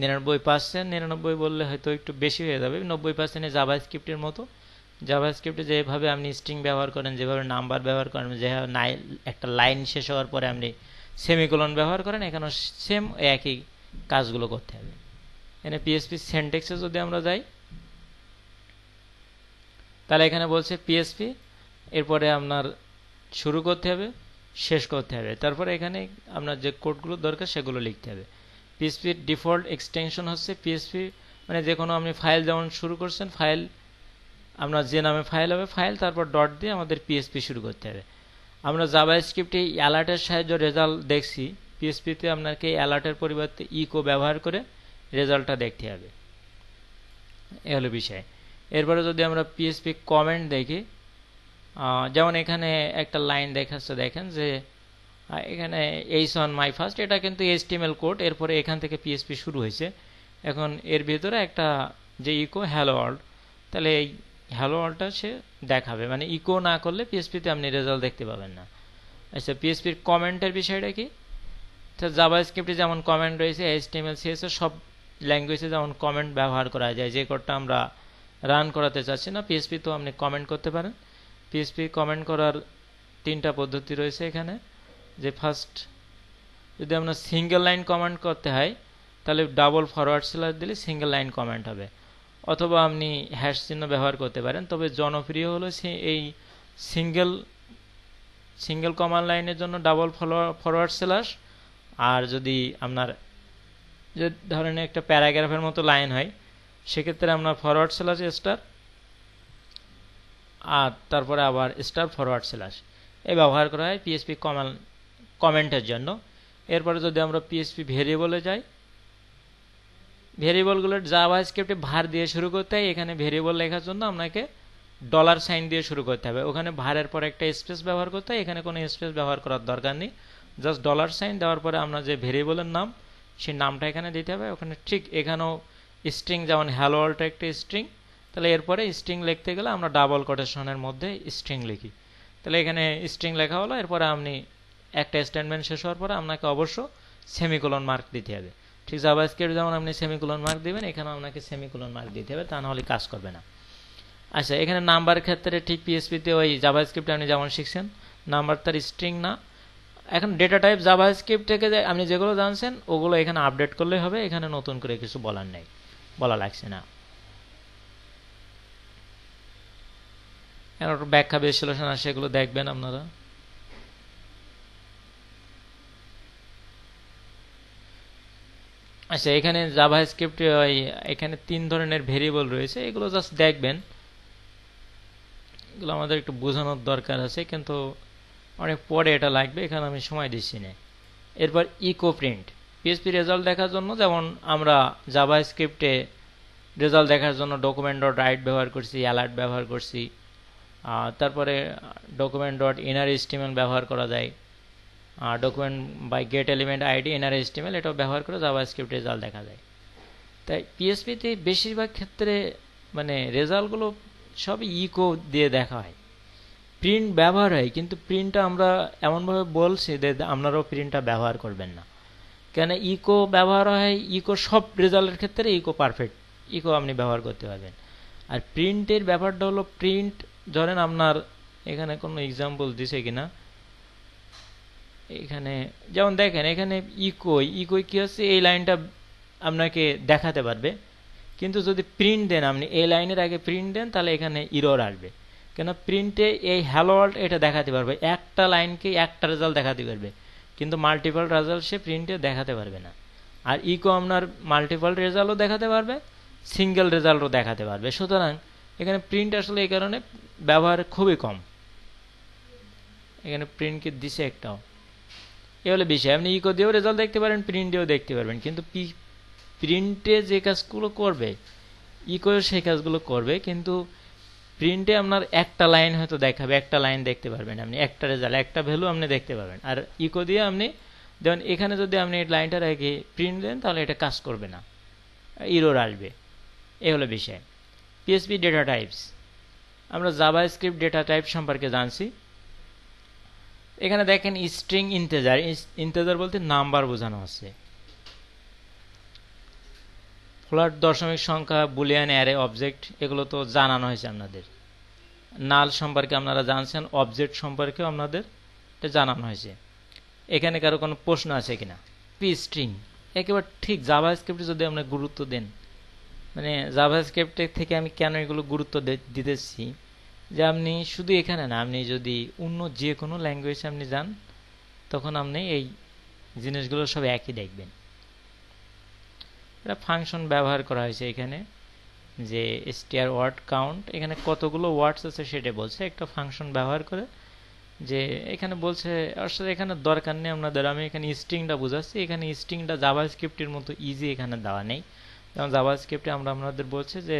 99%, 99 বললে হয়তো একটু বেশি হয়ে যাবে, 90% জাভা স্ক্রিপ্টের মতো। জাভা স্ক্রিপ্টে যেভাবে আপনি স্ট্রিং ব্যবহার করেন, যেভাবে নাম্বার ব্যবহার করেন, যেভাবে একটা লাইন শেষ হওয়ার পরে আপনি সেমিকোলন ব্যবহার করেন, এখানেও সেম একই কাজগুলো করতে হবে। এখানে পিএসপি সিনট্যাক্সে যদি আমরা যাই, তাহলে এখানে বলছে পিএসপি, এরপরে আপনার শুরু করতে হবে, শেষ করতে হবে, তারপরে এখানে আপনার যে কোডগুলো দরকার সেগুলো লিখতে হবে। পিএসপির ডিফল্ট এক্সটেনশন হচ্ছে পিএসপি, মানে যে কোনো আপনি ফাইল যেমন শুরু করছেন, ফাইল আপনার যে নামে ফাইল হবে ফাইল, তারপর ডট দিয়ে আমাদের পিএসপি শুরু করতে হবে। আমরা জাভা স্ক্রিপ্টে অ্যালার্টের সাহায্যে রেজাল্ট দেখছি, পিএসপিতে আপনাকে অ্যালার্টের পরিবর্তে ইকো ব্যবহার করে রেজাল্টটা দেখতে হবে। এ হলো বিষয়। এরপরে যদি আমরা পিএসপি কমেন্ট দেখি, যেমন এখানে একটা লাইন দেখাচ্ছে, দেখেন যে এখানে এইচ অন মাই ফার্স্ট, এটা কিন্তু এইচটিএমএল কোড, এরপরে এখান থেকে পিএসপি শুরু হয়েছে। এখন এর ভিতরে একটা যে ইকো হ্যালো ওয়ার্ল্ড, তাহলে এই হ্যালো ওয়ার্ল্ডটা সে দেখাবে, মানে ইকো না করলে পিএসপিতে আপনি রেজাল্ট দেখতে পাবেন না। আচ্ছা, পিএসপির কমেন্টের বিষয়টা কি? জাভা স্ক্রিপ্টে যেমন কমেন্ট রয়েছে, এইচটিএমএল সিএসএস সব ল্যাঙ্গুয়েজে যেমন কমেন্ট ব্যবহার করা যায়, যে কোডটা আমরা রান করাতে চাচ্ছি না, পিএসপি তো আপনি কমেন্ট করতে পারেন। পিএসপি কমেন্ট করার 3টা পদ্ধতি রয়েছে এখানে। যে ফার্স্ট, যদি আমরা সিঙ্গেল লাইন কমেন্ট করতে হয়, তাহলে ডাবল ফরওয়ার্ড স্ল্যাশ দিলে সিঙ্গেল লাইন কমেন্ট হবে, অথবা আপনি হ্যাশ চিহ্ন ব্যবহার করতে পারেন। তবে জনপ্রিয় হলো এই সিঙ্গেল কমান্ড লাইনের জন্য ডাবল ফরওয়ার্ড স্ল্যাশ, আর যদি আপনার যে ধরেন একটা প্যারাগ্রাফের মতো লাইন হয়, সেক্ষেত্রে আপনার ফরওয়ার্ড স্ল্যাশ স্টার, আর তারপরে আবার স্টার ফরওয়ার্ড স্ল্যাশ, এই ব্যবহার করা হয় পিএসপি কমেন্টের জন্য। এরপরে যদি আমরা পিএসপি ভেরিয়েবলে যাই, ভেরিয়েবলগুলোর জাভা স্ক্রিপ্টে ভার দিয়ে শুরু করতে হয়। এখানে ভেরিয়েবল লেখার জন্য আপনাকে $সাইন দিয়ে শুরু করতে হবে, ওখানে ভারের পরে একটা স্পেস ব্যবহার করতে হয়, এখানে কোনো স্পেস ব্যবহার করার দরকার নেই। জাস্ট $সাইন দেওয়ার পরে আমরা যে ভেরিয়েবলের নাম, সেই নামটা এখানে দিতে হবে। ওখানে ঠিক এখানেও স্ট্রিং, যেমন হ্যালো ওয়ার্ল্ড একটা স্ট্রিং, তাহলে এরপরে স্ট্রিং লিখতে গেলে আমরা ডাবল কোটেশনের মধ্যে স্ট্রিং লিখি। তাহলে এখানে স্ট্রিং লেখা হলো, এরপরে আপনি একটা স্টেটমেন্ট শেষ হওয়ার পরে আপনাকে অবশ্য সেমিকোলন মার্ক দিতে হবে। ঠিক জাভা স্ক্রিপ্ট যেমন আপনি সেমিকোলন মার্ক দিবেন, এখানেও আপনাকে সেমিকোলন মার্ক দিতে হবে, তা নাহলে কাজ করবে না। আচ্ছা, এখানে নাম্বার ক্ষেত্রে ঠিক পিএসপিতে ওই জাভা স্ক্রিপ্টে আপনি যেমন শিখছেন, নাম্বার তার স্ট্রিং না। এখন ডেটা টাইপ জাভা স্ক্রিপ্ট থেকে আপনি যেগুলো জানছেন ওগুলো এখানে আপডেট করলেই হবে, এখানে নতুন করে কিছু বলার নেই, বলা লাগছে না। এখন ব্যাখ্যা বিশ্লেষণ আছে, সেগুলো দেখবেন আপনারা। আচ্ছা, এখানে জাভা স্ক্রিপ্টে এখানে 3 ধরনের ভেরিয়েবল রয়েছে, এগুলো জাস্ট দেখবেন, এগুলো আমাদের একটু বোঝানোর দরকার আছে, কিন্তু অনেক পরে এটা লাগবে, এখানে আমি সময় দিচ্ছি না। এরপর ইকো প্রিন্ট, পিএসপি রেজাল্ট দেখার জন্য যেমন আমরা জাভা স্ক্রিপ্টে রেজাল্ট দেখার জন্য ডকুমেন্ট ডট রাইট ব্যবহার করছি, অ্যালার্ট ব্যবহার করছি, তারপরে ডকুমেন্ট ডট ইনার এইচটিএমএল ব্যবহার করা যায়, document by get element ID inner HTML, এটাও ব্যবহার করে জাভা স্ক্রিপ্ট রেজাল্ট দেখা যায়। তাই পিএসপিতে বেশিরভাগ ক্ষেত্রে মানে রেজাল্টগুলো সবই ইকো দিয়ে দেখা হয়। প্রিন্ট ব্যবহার হয়, কিন্তু প্রিন্টটা আমরা এমনভাবে বলছি যে আপনারাও প্রিন্টটা ব্যবহার করবেন না, কেন ইকো ব্যবহার হয়, ইকো সব রেজাল্টের ক্ষেত্রে ইকো পারফেক্ট, ইকো আপনি ব্যবহার করতে পারবেন। আর প্রিন্টের ব্যাপারটা হলো, প্রিন্ট ধরেন আপনার এখানে কোনো এক্সাম্পল দিছে কিনা, এখানে যেমন দেখেন, এখানে ইকো কি হচ্ছে, এই লাইনটা আপনাকে দেখাতে পারবে, কিন্তু যদি প্রিন্ট দেন, আপনি এই লাইনের আগে প্রিন্ট দেন, তাহলে এখানে ইরর আসবে। কেন প্রিন্টে এই হ্যালো ওয়ার্ল্ড এটা দেখাতে পারবে, একটা লাইনকে একটা রেজাল্ট দেখাতে পারবে, কিন্তু মাল্টিপল রেজাল্ট সে প্রিন্টে দেখাতে পারবে না। আর ইকো আপনার মাল্টিপল রেজাল্টও দেখাতে পারবে, সিঙ্গেল রেজাল্টও দেখাতে পারবে। সুতরাং এখানে প্রিন্ট আসলে এই কারণে ব্যবহার খুবই কম, এখানে প্রিন্টকে দিছে একটাও। এ হলো বিষয়, আপনি ইকো দিয়েও রেজাল্ট দেখতে পারেন, প্রিন্ট দিয়েও দেখতে পারবেন, কিন্তু প্রিন্টে যে কাজগুলো করবে ইকো সেই কাজগুলো করবে, কিন্তু প্রিন্টে আপনার একটা লাইন হয়তো দেখাবে, একটা লাইন দেখতে পারবেন আপনি, একটা রেজাল্ট, একটা ভ্যালু আপনি দেখতে পারবেন। আর ইকো দিয়ে আপনি যেমন এখানে যদি আপনি লাইনটার আগে প্রিন্ট দেন, তাহলে এটা কাজ করবে না, ইরর আসবে। এ হলো বিষয়। পিএসপি ডেটা টাইপস, আমরা জাভা স্ক্রিপ্ট ডেটা টাইপ সম্পর্কে জানছি। এখানে দেখেন স্ট্রিং ইন্টেজার, ইন্টেজার বলতে নাম্বার বোঝানো হচ্ছে। ফ্লোট দশমিক সংখ্যা, বুলিয়ান, অ্যারে, অবজেক্ট এগুলো তো জানানো হয়েছে আপনাদের। নাল সম্পর্কে আপনারা জানছেন, অবজেক্ট সম্পর্কেও আপনাদের জানানো হয়েছে। এখানে কারো কোনো প্রশ্ন আছে কিনা? স্ট্রিং একেবারে ঠিক জাভাস্ক্রিপ্টে যদি আপনি গুরুত্ব দেন, মানে জাভাস্ক্রিপ্টের থেকে আমি কেন এগুলো গুরুত্ব দিতেছি, যে আপনি শুধু এখানে না, আপনি যদি অন্য যে কোনো ল্যাঙ্গুয়েজে আপনি যান তখন আপনি এই জিনিসগুলো সব একই দেখবেন। এটা ফাংশন ব্যবহার করা হয়েছে এখানে, যে str ওয়ার্ড কাউন্ট, এখানে কতগুলো ওয়ার্ডস আছে সেটা বলছে একটা ফাংশন ব্যবহার করে। যে এখানে বলছে আসলে এখানে দরকার নেই আপনাদের, আমি এখানে স্ট্রিংটা বুঝাচ্ছি। এখানে স্ট্রিংটা জাভাস্ক্রিপ্টের মতো ইজি এখানে দেওয়া নেই। যেমন জাভাস্ক্রিপ্টে আমরা আপনাদের বলছে যে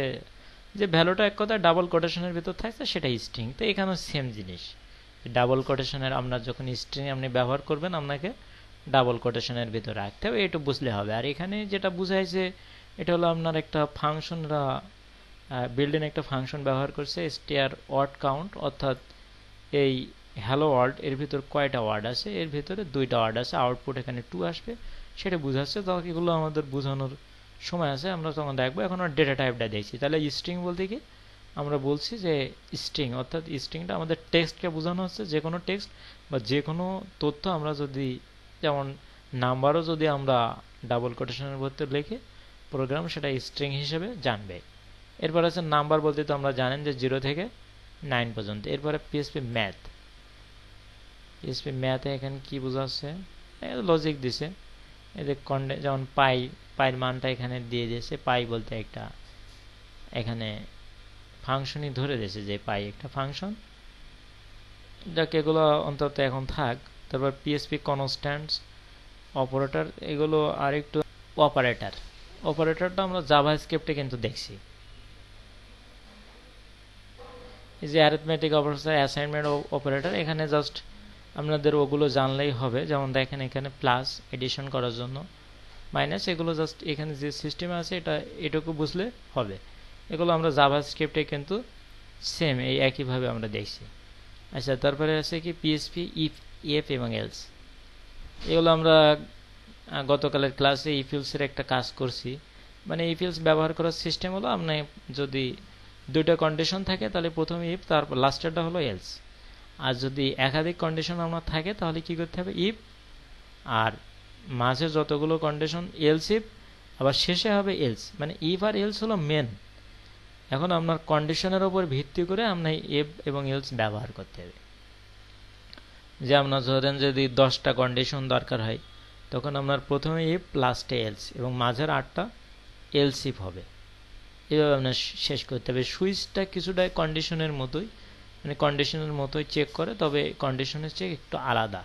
যে ভ্যালুটা এক কথায় ডাবল কোটেশনের ভিতর থাকছে সেটা স্ট্রিং, তো এখানেও সেম জিনিস। ডাবল কোটেশনের আপনার যখন স্ট্রিং আপনি ব্যবহার করবেন, আপনাকে ডাবল কোটেশনের ভিতর রাখতে হবে, এটা বুঝলে হবে। আর এখানে যেটা বুঝাইছে এটা হলো আপনার একটা ফাংশনরা বিল্ডিং একটা ফাংশন ব্যবহার করছে str ওয়ার্ড কাউন্ট, অর্থাৎ এই হ্যালো ওয়ার্ল্ড এর ভিতর কয়টা ওয়ার্ড আছে, এর ভিতরে 2টা ওয়ার্ড আছে, আউটপুট এখানে 2 আসবে, সেটা বুঝাচ্ছে। তখন এগুলো আমাদের বোঝানোর সময় আছে, আমরা তখন দেখবো। এখন আমরা ডেটা টাইপটা দেখছি। তাহলে স্ট্রিং বলতে কি আমরা বলছি যে স্ট্রিং, অর্থাৎ স্ট্রিংটা আমাদের টেক্সটকে বোঝানো হচ্ছে, যে কোনো টেক্সট বা যে কোনো তথ্য আমরা যদি, যেমন নাম্বারও যদি আমরা ডাবল কোটেশনের ভিতর লিখে প্রোগ্রাম সেটা স্ট্রিং হিসেবে জানবে। এরপর আছে নাম্বার বলতে তো আমরা জানেন যে 0 থেকে 9 পর্যন্ত। এরপরে পিএসপি ম্যাথ, পিএসপি ম্যাথে এখানে কি বোঝাচ্ছে, লজিক দিছে। এই যে যেমন পাইয়ের মানটা এখানে দিয়ে দিয়েছে, পাই বলতে একটা এখানে ফাংশনই ধরে দিয়েছে যে পাই একটা ফাংশন, যাকে এগুলো অন্তত এখন থাক। তারপর পিএসপি কনস্ট্যান্টস, অপারেটর, এগুলো আর একটু অপারেটর, অপারেটরটা আমরা জাভাস্ক্রিপ্টে কিন্তু দেখছি। এই যে অ্যারিথমেটিক অপারেটর, অ্যাসাইনমেন্ট অপারেটর, এখানে জাস্ট আপনাদের ওগুলো জানলেই হবে। যেমন দেখেন এখানে প্লাস এডিশন করার জন্য, মাইনাস, এগুলো জাস্ট এখানে যে সিস্টেম আছে এটুকু বুঝলে হবে। এগুলো আমরা জাভাস্ক্রিপ্টে কিন্তু সেম এই একইভাবে আমরা দেখছি। আচ্ছা, তারপরে আছে কি পিএসপি ইফ এবং এলস। এগুলো আমরা গতকালের ক্লাসে ইফিলসের একটা কাজ করছি। মানে ইফিলস ব্যবহার করার সিস্টেম হলো, আপনি যদি 2টা কন্ডিশন থাকে তাহলে প্রথমে ইফ, তারপর লাস্টেরটা হলো এলস। আর যদি একাধিক কন্ডিশন আমার থাকে তাহলে কি করতে হবে, ইফ, আর মাঝে যতগুলো কন্ডিশন এলস ইফ, আবার শেষে হবে এলস। মানে ইফ আর এলস হলো মেন। এখন আপনার কন্ডিশনের উপর ভিত্তি করে আপনার ইফ এবং এলস ব্যবহার করতে হবে। যে আপনার ধরেন যদি 10টা কন্ডিশন দরকার হয়, তখন আপনার প্রথমে ইফ, লাস্টে এলস, এবং মাঝের 8টা এলস ইফ হবে। এভাবে আপনার শেষ করতে হবে। সুইচটা কিছুটা কন্ডিশনের মতোই, মানে কন্ডিশনের মতোই চেক করে, তবে কন্ডিশনের চেয়ে একটু আলাদা।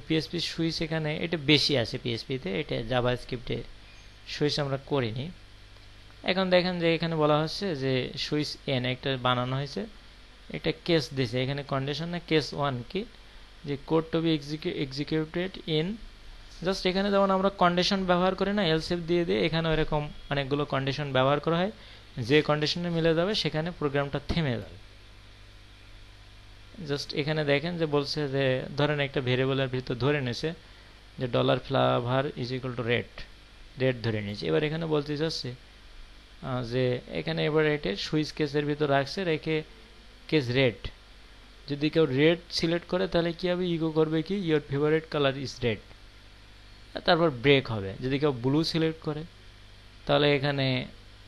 পিএসপি সুইচ এখানে এটা বেশি আছে পিএসপিতে, এটা জাভাস্ক্রিপ্টে সুইচ আমরা করিনি। এখন দেখেন যে এখানে বলা হচ্ছে যে সুইচ এন একটা বানানো হয়েছে, এটা কেস দিছে এখানে কন্ডিশন না, কেস 1 কি, যে code to be executed in, just এখানে যেমন আমরা কন্ডিশন ব্যবহার করি না, এলস ইফ দিয়ে দিয়ে, এখানে এরকম অনেকগুলো কন্ডিশন ব্যবহার করা হয়। যে কন্ডিশনে মিলে যাবে সেখানে প্রোগ্রামটা থেমে যাবে। জাস্ট এখানে দেখেন যে বলছে যে ধরেন একটা ভেরিয়েবলের ভিতর ধরে নিয়েছে যে $flavor is equal two rate ধরে নিয়েছে। এবার এখানে বলতে যাচ্ছে যে এখানে এবার এটা সুইচ কেসের ভিতর রাখছে, রেখে কেস রেড, যদি কেউ রেড সিলেক্ট করে তাহলে কি হবে, ইগো করবে কি your favourite colour is red, তারপর ব্রেক হবে। যদি কেউ ব্লু সিলেক্ট করে তাহলে এখানে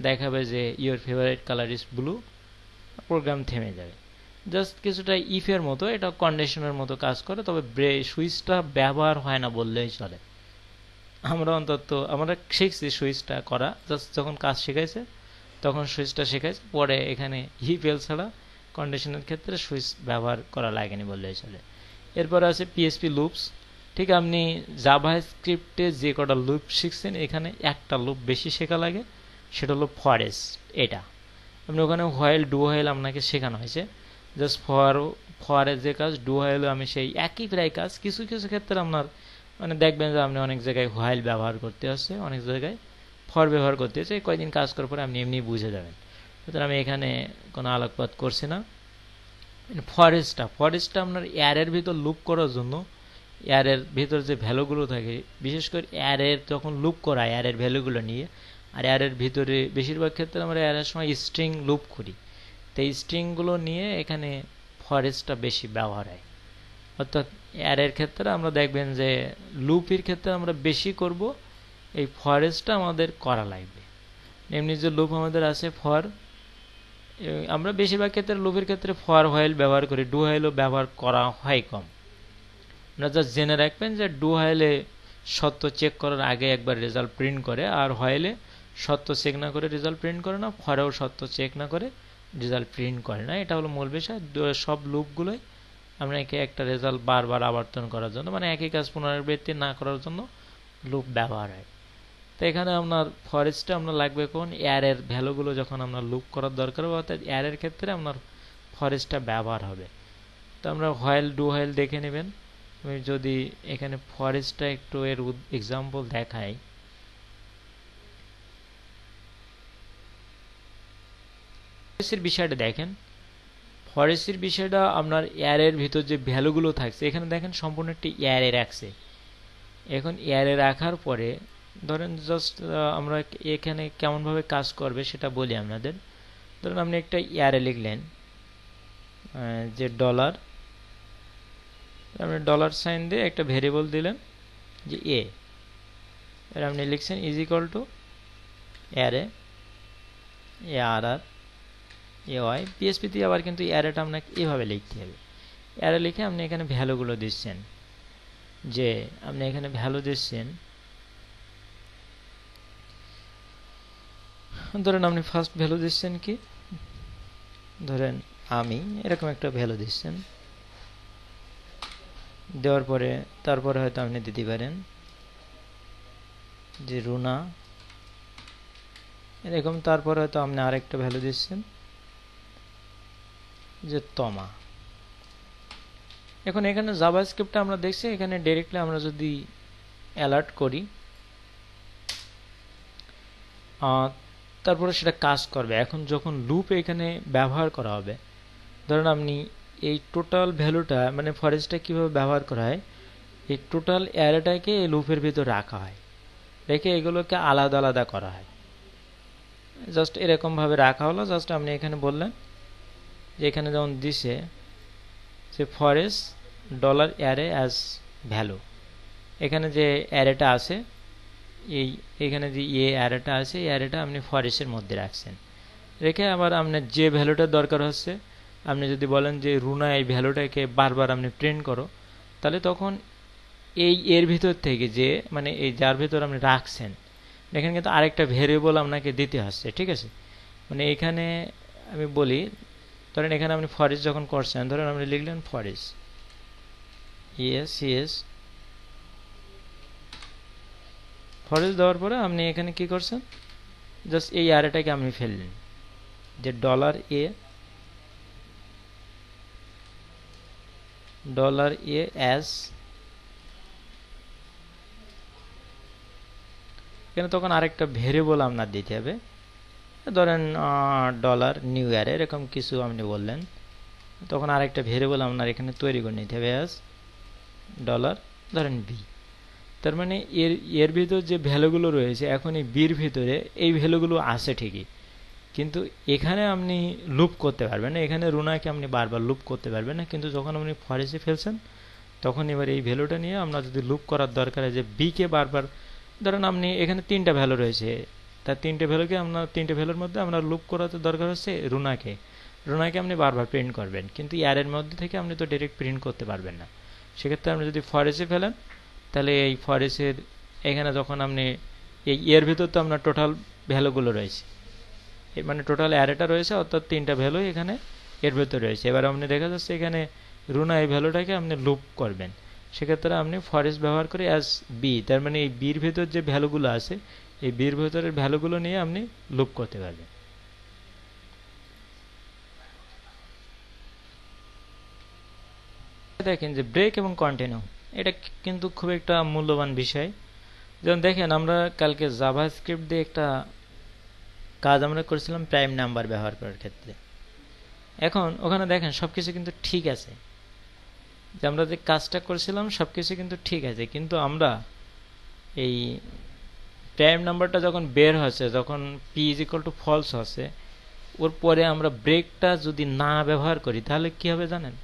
দেখাবে যে your favourite colour is blue, program থেমে যাবে। জাস্ট কিছুটা ইফের মতো, এটা কন্ডিশনের মতো কাজ করে, তবে সুইচটা ব্যবহার হয় না বললেই চলে। আমরা অন্তত আমরা শিখছি সুইচটা করা, জাস্ট যখন কাজ শিখাইছে তখন সুইচটা শিখাইছে, পরে এখানে ইফ এলস ছাড়া কন্ডিশনের ক্ষেত্রে সুইচ ব্যবহার করা লাগেনি বললেই চলে। এরপর আছে পিএসপি লুপস। ঠিক আপনি জাভাস্ক্রিপ্টে যে কটা লুপ শিখছেন, এখানে একটা লুপ বেশি শেখা লাগে, সেটা হলো ফরেস্ট। এটা আপনি ওখানে হোয়াইল, ডু হোয়াইল আপনাকে শেখানো হয়েছে। জাস্ট ফরের যে কাজ, ডু হোয়াইল আমি সেই একই প্রায় কাজ। কিছু কিছু ক্ষেত্রে আপনার মানে দেখবেন যে আপনি অনেক জায়গায় হোয়াইল ব্যবহার করতে আসছে, অনেক জায়গায় ফর ব্যবহার করতে হচ্ছে। কয়েকদিন কাজ করার পরে আপনি এমনি বুঝে যাবেন। সুতরাং আমি এখানে কোনো আলোকপাত করছি না। ফরেস্টটা আপনার অ্যারের ভিতর লুপ করার জন্য, অ্যারের ভিতর যে ভ্যালুগুলো থাকে, বিশেষ করে অ্যারের যখন লুপ করা হয় অ্যারের ভ্যালুগুলো নিয়ে, আর অ্যারের ভিতরে বেশিরভাগ ক্ষেত্রে আমরা অ্যারের সময় স্ট্রিং লুপ করি, তো এই স্ট্রিংগুলো নিয়ে এখানে ফরেস্টটা বেশি ব্যবহার হয়। অর্থাৎ অ্যারের ক্ষেত্রে আমরা দেখবেন যে লুপের ক্ষেত্রে আমরা বেশি করব, এই ফরেস্টটা আমাদের করা লাগবে। এমনি যে লুপ আমাদের আছে ফর, আমরা বেশিরভাগ ক্ষেত্রে লুপের ক্ষেত্রে ফর হোয়াইল ব্যবহার করি, ডু হোয়াইলও ব্যবহার করা হয় কম। আপনারা জাস্ট জেনে রাখবেন যে ডু হোয়াইলে সত্য চেক করার আগে একবার রেজাল্ট প্রিন্ট করে, আর হোয়াইলে সত্য চেক না করে রেজাল্ট প্রিন্ট করে না, ফরেও সত্য চেক না করে রেজাল্ট প্রিন্ট করে না। এটা হলো মূল বিষয়। সব লুপগুলোই আপনাকে একটা রেজাল্ট বারবার আবর্তন করার জন্য, মানে একই কাজ পুনরাবৃত্তি না করার জন্য লুপ ব্যবহার হয়। তো এখানে আপনার ফরেস্টে আপনার লাগবে কোন অ্যারের ভ্যালুগুলো যখন আপনার লুপ করার দরকার হবে, অর্থাৎ অ্যারের ক্ষেত্রে আপনার ফরেস্টটা ব্যবহার হবে। তো আমরা হোয়াইল ডু হোয়াইল দেখে নেবেন। আমি যদি এখানে ফরেস্টটা একটু এর এক্সাম্পল দেখাই, ফরেস্টের বিষয়টা দেখেন। ফরেস্টের বিষয়টা আপনার অ্যারের ভিতর যে ভ্যালুগুলো থাকছে, এখানে দেখেন সম্পূর্ণ একটি অ্যারে রাখছে। এখন অ্যারে রাখার পরে ধরেন জাস্ট আমরা এখানে কেমনভাবে কাজ করবে সেটা বলি আপনাদের। ধরুন আপনি একটা অ্যারে লিখলেন যে ডলার, আপনি ডলার সাইন দিয়ে একটা ভেরিয়েবল দিলেন যে এ, এর আপনি লিখছেন is equal to array A R R A Y. পিএসপিতে আবার কিন্তু অ্যারেটা আপনাকে এভাবে লিখতে হবে। অ্যারে লিখে আপনি এখানে ভ্যালুগুলো দিচ্ছেন, যে আপনি এখানে ভ্যালু দিচ্ছেন, ধরেন আপনি ফার্স্ট ভ্যালু দিচ্ছেন কি, ধরেন আমি এরকম একটা ভ্যালু দিচ্ছেন। দেওয়ার পরে তারপরে হয়তো আপনি দিতে পারেন যে রুনা এরকম, তারপরে হয়তো আপনি আরেকটা ভ্যালু দিচ্ছেন যে তমা। এখন এখানে জাভাস্ক্রিপ্টটা আমরা দেখছি, এখানে ডাইরেক্টলি আমরা যদি অ্যালার্ট করি তারপরে সেটা কাজ করবে। এখন যখন লুপ এখানে ব্যবহার করা হবে, ধরুন আপনি এই টোটাল ভ্যালুটা, মানে ফরেস্টটা কিভাবে ব্যবহার করা হয়, এই টোটাল অ্যারেটাকে এই লুপের ভিতর রাখা হয়, রেখে এগুলোকে আলাদা আলাদা করা হয়। জাস্ট এরকমভাবে রাখা হলো। জাস্ট আপনি এখানে বললেন যে এখানে যেমন দিছে যে forest dollar array as value, এখানে যে অ্যারেটা আছে, এইখানে যে অ্যারেটা আছে, এই অ্যারেটা আপনি ফরেস্টের মধ্যে রাখছেন, রেখে আবার আপনার যে ভ্যালুটা দরকার হচ্ছে, আপনি যদি বলেন যে রুনা এই ভ্যালুটাকে বারবার আপনি প্রিন্ট করো, তাহলে তখন এর ভিতর থেকে যে, মানে এই যার ভিতর আপনি রাখছেন, এখানে কিন্তু আরেকটা ভেরিয়েবল আপনাকে দিতে হচ্ছে। ঠিক আছে, মানে এখানে আমি বলি, ধরেন এখানে আপনি ফরেস্ট যখন করছেন, ধরেন আপনি লিখলেন ফরেস্ট ইএস ফরেস্ট দেওয়ার পরে আপনি এখানে কি করছেন, জাস্ট এই অ্যারেটাকে আপনি ফেললেন যে ডলার এ অ্যাজ, এখানে তখন আরেকটা ভেরিয়েবল আপনার দিতে হবে, ধরেন ডলার নিউ অ্যারে এরকম কিছু আপনি বললেন, তখন আরেকটা ভেরিয়েবল আপনার এখানে তৈরি করে নিতে হবে অ্যাজ ডলার ধরেন বি। তার মানে এর ভিতর যে ভ্যালুগুলো রয়েছে, এখন এই বির ভিতরে এই ভ্যালুগুলো আছে ঠিকই, কিন্তু এখানে আপনি লুপ করতে পারবেন না, এখানে রুনাকে আপনি বারবার লুপ করতে পারবেন না। কিন্তু যখন আপনি ফরেস্টে ফেলছেন, তখন এবার এই ভ্যালুটা নিয়ে আপনার যদি লুপ করার দরকার হয় যে বিকে বারবার, ধরেন আপনি এখানে 3টা ভ্যালু রয়েছে, তার 3টে ভ্যালুকে আপনার 3টে ভ্যালুর মধ্যে আপনার লুপ করাতে দরকার হচ্ছে রুনাকে আপনি বারবার প্রিন্ট করবেন, কিন্তু অ্যারের মধ্যে থেকে আপনি তো ডাইরেক্ট প্রিন্ট করতে পারবেন না। সেক্ষেত্রে আপনি যদি ফরেস্টে ফেলেন, তাহলে এই ফরেস্টের এখানে যখন আপনি এর ভিতর তো আপনার টোটাল ভ্যালুগুলো রয়েছে, মানে টোটাল অ্যারেটা রয়েছে, অর্থাৎ 3টা ভ্যালু এখানে এর ভিতরে রয়েছে। এবার আপনি দেখা যাচ্ছে এখানে রুনা এই ভ্যালুটাকে আপনি লুপ করবেন, সেক্ষেত্রে আপনি ফরেস্ট ব্যবহার করে অ্যাজ বি, তার মানে এই বির ভিতর যে ভ্যালুগুলো আছে, এই বির ভিতরের ভ্যালুগুলো নিয়ে আপনি লুপ করতে পারবেন। দেখেন যে ব্রেক এবং কন্টিনিউ, এটা কিন্তু খুব একটা মূল্যবান বিষয়। যেমন দেখেন আমরা কালকে জাভাস্ক্রিপ্ট দিয়ে একটা কাজ আমরা করেছিলাম প্রাইম নাম্বার ব্যবহার করার ক্ষেত্রে। এখন ওখানে দেখেন সবকিছু কিন্তু ঠিক আছে, যে আমরা যে কাজটা করেছিলাম সবকিছু কিন্তু ঠিক আছে, কিন্তু আমরা এই টাইম নাম্বারটা যখন বের হচ্ছে, যখন p is equal to false হচ্ছে, ওর পরে আমরা ব্রেকটা যদি না ব্যবহার করি তাহলে কি হবে জানেন?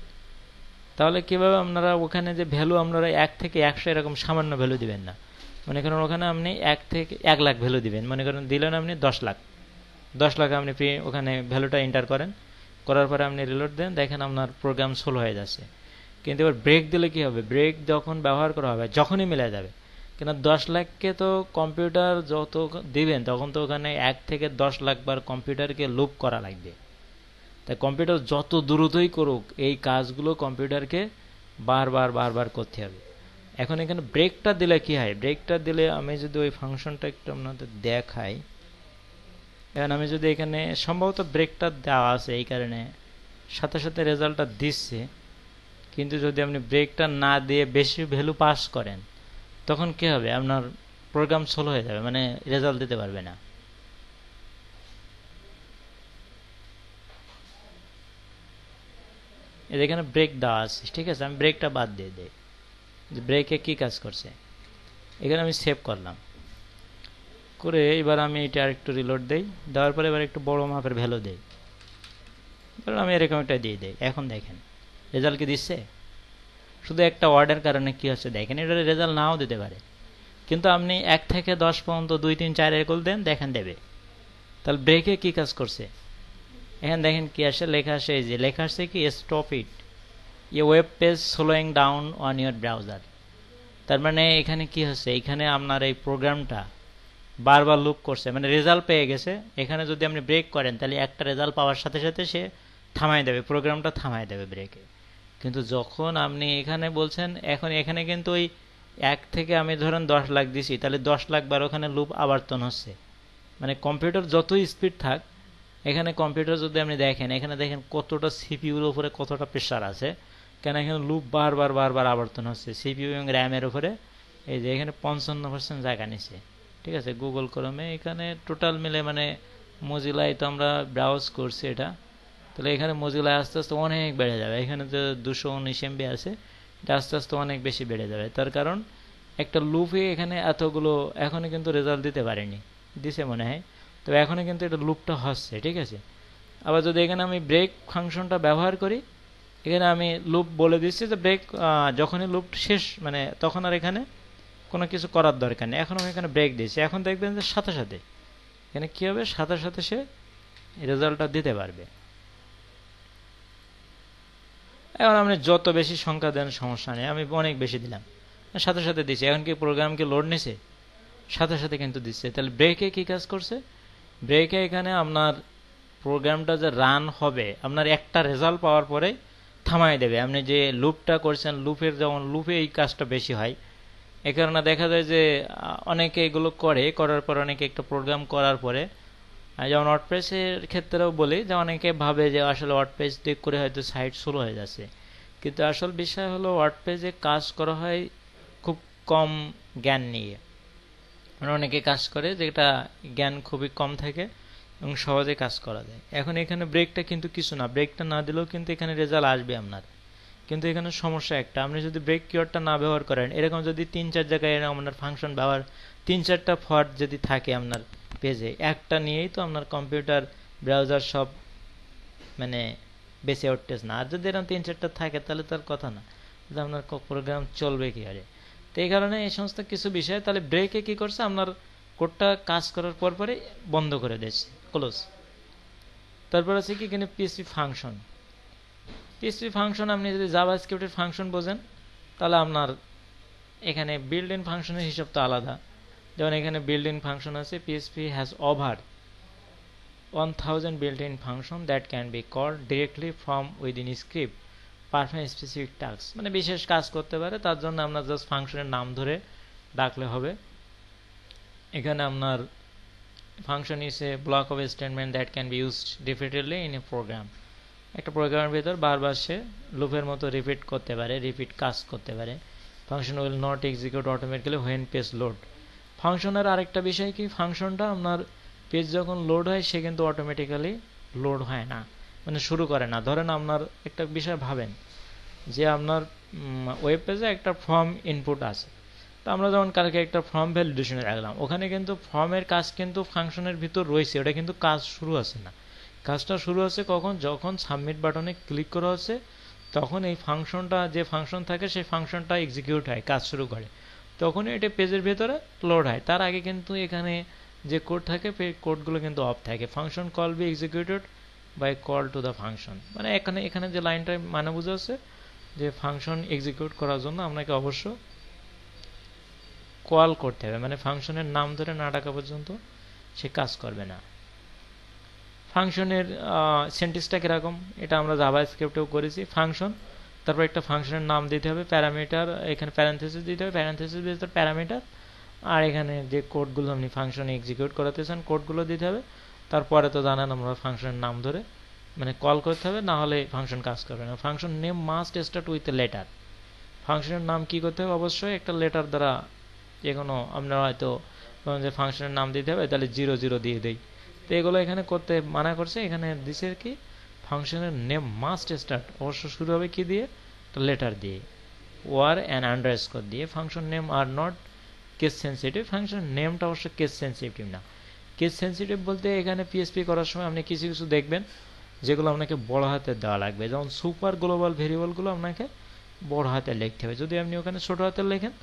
তাহলে কিভাবে আপনারা ওখানে যে ভ্যালু আপনারা 1 থেকে 100 এরকম সামান্য ভ্যালু দিবেন না। মনে করেন ওখানে আপনি 1 থেকে 1 লাখ ভ্যালু দিবেন, মনে করেন দিলেন আপনি 10 লাখ, 10 লাখ আপনি ওখানে ভ্যালুটা এন্টার করেন, করার পরে আপনি রিলোড দেন, দেখেন আপনার প্রোগ্রাম সোলো হয়ে যাচ্ছে। কিন্তু এবার ব্রেক দিলে কি হবে? ব্রেক যখন ব্যবহার করা হবে যখনই মিলে যাবে, কেন 10 লাখকে তো কম্পিউটার যত দিবেন তখন তো ওখানে 1 থেকে 10 লাখ বার কম্পিউটারকে লুপ করা লাগবে। তাই কম্পিউটার যত দ্রুতই করুক এই কাজগুলো কম্পিউটারকে বারবার বারবার করতে হবে। এখন এখানে ব্রেকটা দিলে কি হয়? ব্রেকটা দিলে আমি যদি ওই ফাংশনটা একটু আপনাদের দেখাই, এখন আমি যদি এখানে সম্ভবত ব্রেকটা দেওয়া আছে এই কারণে সাথে সাথে রেজাল্টটা দিচ্ছে, কিন্তু যদি আপনি ব্রেকটা না দিয়ে বেশি ভ্যালু পাস করেন তখন কি হবে? আপনার প্রোগ্রাম স্লো হয়ে যাবে, মানে রেজাল্ট দিতে পারবে না। এখানে ব্রেক দেওয়া আছে, ঠিক আছে, আমি ব্রেকটা বাদ দিয়ে দিই। যে ব্রেকে কি কাজ করছে এখানে আমি সেভ করলাম, করে এবার আমি এটা আরেকটু রিলোড দেই, দেওয়ার পরে এবার একটু বড় মাপের ভ্যালু দেই, এবার আমি এরকম একটা দিয়ে দেই। এখন দেখেন রেজাল্ট কি দিচ্ছে? শুধু একটা ওয়ার্ডের কারণে কি হচ্ছে দেখেন, এটা রেজাল্ট নাও দিতে পারে, কিন্তু আপনি 1 থেকে 10 পর্যন্ত 2 3 4 এরকম দেন, দেখেন দেবে। তাহলে ব্রেকে কি কাজ করছে? এখানে দেখেন কি আসে, লেখা আসে, এই যে লেখা আসছে কি, stop it A web page slowing down on your browser. তার মানে এখানে কি হচ্ছে, এখানে আপনার এই প্রোগ্রামটা বারবার লুপ করছে, মানে রেজাল্ট পেয়ে গেছে। এখানে যদি আপনি ব্রেক করেন তাহলে একটা রেজাল্ট পাওয়ার সাথে সাথে সে থামাই দেবে, প্রোগ্রামটা থামাই দেবে ব্রেকে। কিন্তু যখন আপনি এখানে বলছেন, এখন এখানে কিন্তু ওই 1 থেকে আমি ধরেন 10 লাখ দিছি, তাহলে 10 লাখ বার ওখানে লুপ আবর্তন হচ্ছে। মানে কম্পিউটার যতই স্পিড থাক, এখানে কম্পিউটার যদি আপনি দেখেন, এখানে দেখেন কতটা সিপিইউর উপরে কতটা প্রেশার আছে, কেন এখানে লুপ বারবার বারবার আবর্তন হচ্ছে সিপিইউ এবং র্যামের উপরে। এই যে এখানে 55% জায়গা নিছে, ঠিক আছে। গুগল ক্রোমে এখানে টোটাল মিলে মানে মজিলায় তো আমরা ব্রাউজ করছি এটা, তাহলে এখানে মজিলায় আস্তে আস্তে অনেক বেড়ে যাবে। এখানে যে 219 MB আছে, এটা আস্তে আস্তে অনেক বেশি বেড়ে যাবে। তার কারণ একটা লুপে এখানে এতগুলো এখনও কিন্তু রেজাল্ট দিতে পারেনি, দিছে মনে হয়, তো এখনও কিন্তু এটা লুপটা হচ্ছে, ঠিক আছে। আবার যদি এখানে আমি ব্রেক ফাংশনটা ব্যবহার করি, এখানে আমি লুপ বলে দিচ্ছি যে ব্রেক যখনই লুপ শেষ, মানে তখন আর এখানে কোনো কিছু করার দরকার নেই। এখন আমি এখানে ব্রেক দিয়েছি, এখন দেখবেন যে সাথে সাথে এখানে কী হবে, সাথে সাথে সে রেজাল্টটা দিতে পারবে। এখন আপনি যত বেশি সংখ্যা দেন সমস্যা নেই, আমি অনেক বেশি দিলাম, সাথে সাথে দিচ্ছি। এখন কি প্রোগ্রামকে লোড নিছে? সাথে সাথে কিন্তু দিচ্ছে। তাহলে ব্রেকে কি কাজ করছে? ব্রেকে এখানে আপনার প্রোগ্রামটা যে রান হবে, আপনার একটা রেজাল্ট পাওয়ার পরে থামাই দেবে। আপনি যে লুপটা করছেন, লুপের যেমন লুপে এই কাজটা বেশি হয়, এ কারণে দেখা যায় যে অনেকে এগুলো করার পর অনেকে একটা প্রোগ্রাম করার পরে, যেমন ওয়ার্ডপ্রেসের ক্ষেত্রেও বলি যে অনেকে ভাবে যে আসলে ওয়ার্ডপ্রেস দিয়ে করে হয়তো সাইট স্লো হয়ে যাচ্ছে, কিন্তু আসল বিষয় হলো ওয়ার্ডপ্রেসে কাজ করা হয় খুব কম জ্ঞান নিয়ে। অনেকে কাজ করে যেটা জ্ঞান খুবই কম থাকে এবং সহজে কাজ করা যায়। এখন এখানে ব্রেকটা কিন্তু কিছু না, ব্রেকটা না দিলেও কিন্তু এখানে রেজাল্ট আসবে আপনার। কিন্তু এখানে সমস্যা একটা, আপনি যদি ব্রেক কিওয়ার্ডটা না ব্যবহার করেন, এরকম যদি 3-4 জায়গায় আপনার ফাংশন ব্যবহার 3-4টা ফল্ট যদি থাকে আপনার পেজে, একটা নিয়েই তো আপনার কম্পিউটার ব্রাউজার সব মানে বেঁচে উঠতেছে না। আর যদি এরকম 3-4টা থাকে তাহলে তার কথা না, যে আপনার প্রোগ্রাম চলবে কি আরে। তো এই কারণে এই সমস্ত কিছু বিষয়, তাহলে ব্রেকে কি করছে, আপনার কোডটা কাজ করার পর পরে বন্ধ করে দিয়েছে, ক্লোজ। তারপর আছে কি এখানে পিএসপি ফাংশন। পিএসপি ফাংশন আপনি যদি জাভাস্ক্রিপ্টের ফাংশন বোঝেন তাহলে আপনার এখানে বিল্ড ইন ফাংশনের হিসাব তো আলাদা। যেমন এখানে বিল্ড ইন ফাংশন আছে, PSP has over 1000 built in function that can be called directly from within script perform specific tasks, মানে বিশেষ কাজ করতে পারে, তার জন্য আপনার জাস্ট ফাংশনের নাম ধরে ডাকলে হবে। এখানে আপনার function is a block of a statement that can be used repeatedly in a program, একটা প্রোগ্রামের ভিতর বারবার সে লুপের মতো রিপিট করতে পারে, রিপিট কাজ করতে পারে। Function will not execute automatically when page load. ফাংশনের আরেকটা বিষয় কি, ফাংশনটা আপনার পেজ যখন লোড হয় সে কিন্তু অটোমেটিক্যালি লোড হয় না, মানে শুরু করে না। ধরেন আপনার একটা বিষয় ভাবেন যে আপনার ওয়েব পেজে একটা ফর্ম ইনপুট আছে, তো আমরা যেমন কালকে একটা ফর্ম ভ্যালিডেশনে রাখলাম, ওখানে কিন্তু ফর্মের কাজ কিন্তু ফাংশনের ভিতর রয়েছে, ওটা কিন্তু কাজ শুরু আছে না। কাজটা শুরু আছে কখন, যখন সাবমিট বাটনে ক্লিক করা হচ্ছে তখন এই ফাংশনটা, যে ফাংশন থাকে সেই ফাংশনটা এক্সিকিউট হয়, কাজ শুরু করে, তখনই এটা পেজের ভেতরে লোড হয়। তার আগে কিন্তু এখানে যে কোড থাকে কোডগুলো কিন্তু অফ থাকে। Function call be executed by call to the function, মানে এখানে যে লাইনটা মানে বোঝাচ্ছে যে ফাংশন এক্সিকিউট করার জন্য আপনাকে অবশ্য কল করতে হবে, মানে ফাংশনের নাম ধরে না ডাকা পর্যন্ত সে কাজ করবে না। ফাংশনের সেন্টেন্সটা কিরকম, এটা আমরা জাভাস্ক্রিপ্টেও করেছি। ফাংশন, তারপর একটা ফাংশনের নাম দিতে হবে, প্যারামিটার, এখানে প্যারেনথেসিস দিতে হবে, প্যারেনথেসিস ভিতরে প্যারামিটার, আর এখানে যে কোডগুলো আপনি ফাংশনে এক্সিকিউট করাতে চান কোডগুলো দিতে হবে। তারপরে তো জানেন আমরা ফাংশনের নাম ধরে মানে কল করতে হবে, না হলে ফাংশন কাজ করবে না। Function name must start with a letter. ফাংশনের নাম কি করতে হবে, অবশ্যই একটা লেটার দ্বারা, যে কোনো আপনারা হয়তো যে ফাংশনের নাম দিতে হবে তাহলে 00 দিয়ে দেই, তো এগুলো এখানে করতে মানা করছে। এখানে দিছে কি, ফাংশনের নেম মাস্ট স্টার্ট অবশ্য শুরু হবে কি দিয়ে, লেটার দিয়ে, ওয়ার অ্যান্ড আন্ডারস্কোর দিয়ে। Function name are not case sensitive, ফাংশনের নেমটা অবশ্য কেস সেন্সিটিভ না। কেস সেন্সিটিভ বলতে এখানে পিএসপি করার সময় আপনি কিছু কিছু দেখবেন যেগুলো আপনাকে বড় হাতে দেওয়া লাগবে, যেমন সুপার গ্লোবাল ভেরিয়েবলগুলো আপনাকে বড় হাতে লিখতে হবে। যদি আপনি ওখানে ছোট হাতে লেখেন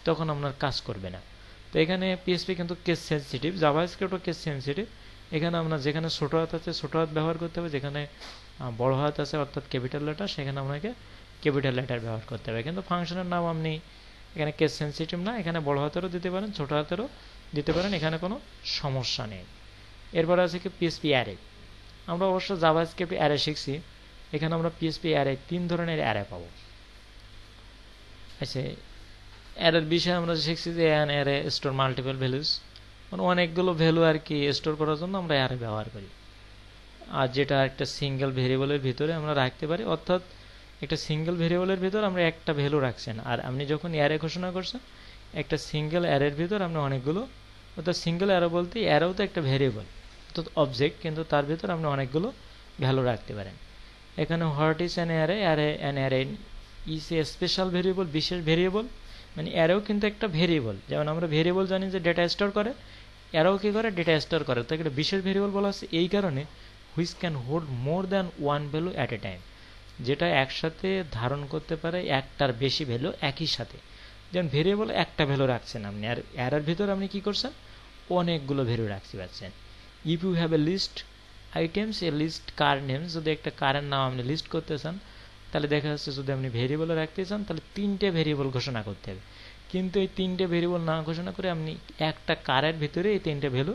তখন আপনার কাজ করবে না। তো এখানে পিএসপি কিন্তু কেস সেন্সিটিভ, জাভাস্ক্রিপ্টও কেস সেন্সিটিভ। এখানে আমরা যেখানে ছোট হাত আছে ছোট হাত ব্যবহার করতে হবে, যেখানে বড় হাত আছে অর্থাৎ ক্যাপিটাল লেটার সেখানে আপনাকে ক্যাপিটাল লেটার ব্যবহার করতে হবে। কিন্তু ফাংশনের নাম আপনি এখানে কেস সেন্সিটিভ না, এখানে বড় হাতেরও দিতে পারেন ছোট হাতেরও দিতে পারেন, এখানে কোনো সমস্যা নেই। এরপর আছে কি পিএসপি অ্যারে। আমরা অবশ্য জাভাস্ক্রিপ্ট অ্যারে শিখছি, এখানে আমরা পিএসপি অ্যারে 3 ধরনের অ্যারে পাবো। আচ্ছা, অ্যারের বিষয়ে আমরা শিখছি যে an array store multiple values, মানে অনেকগুলো ভ্যালু আর কি স্টোর করার জন্য আমরা অ্যারে ব্যবহার করি। আর যেটা একটা সিঙ্গেল ভেরিয়েবলের ভিতরে আমরা রাখতে পারি, অর্থাৎ একটা সিঙ্গেল ভেরিয়েবলের ভিতর আমরা একটা ভ্যালু রাখছেন, আর আপনি যখন অ্যারে ঘোষণা করছেন একটা সিঙ্গেল অ্যারের ভিতর আপনি অনেকগুলো, অর্থাৎ সিঙ্গেল অ্যারে বলতে অ্যারেও তো একটা ভেরিয়েবল অর্থাৎ অবজেক্ট, কিন্তু তার ভিতর আপনি অনেকগুলো ভ্যালু রাখতে পারেন। এখানে what is an array, an array is a special variable, বিশেষ ভেরিয়েবল, মানে অ্যারেও কিন্তু একটা ভেরিয়েবল। যেমন আমরা ভেরিয়েবল জানি যে ডেটা স্টোর করে, অ্যারেও কি করে, ডেটা স্টোর করে। তো একটা বিশেষ ভেরিয়েবল বলা হচ্ছে এই কারণে which can hold more than one value at a time, যেটা একসাথে ধারণ করতে পারে একটার বেশি ভ্যালু একই সাথে। যেমন ভেরিয়েবল একটা ভ্যালু রাখছেন আপনি, আর অ্যারের ভিতর আপনি কি করছেন, অনেকগুলো ভ্যালু রাখতে পারছেন। If you have a list items, a list car names, যদি একটা কারের নাম আপনি লিস্ট করতে চান তাহলে দেখা যাচ্ছে যদি আপনি ভেরিয়েবল রাখতে চান তাহলে 3টে ভেরিয়েবল ঘোষণা করতে হবে। কিন্তু এই 3টে ভেরিয়েবল না ঘোষণা করে আপনি একটা কারের ভিতরে এই 3টে ভ্যালু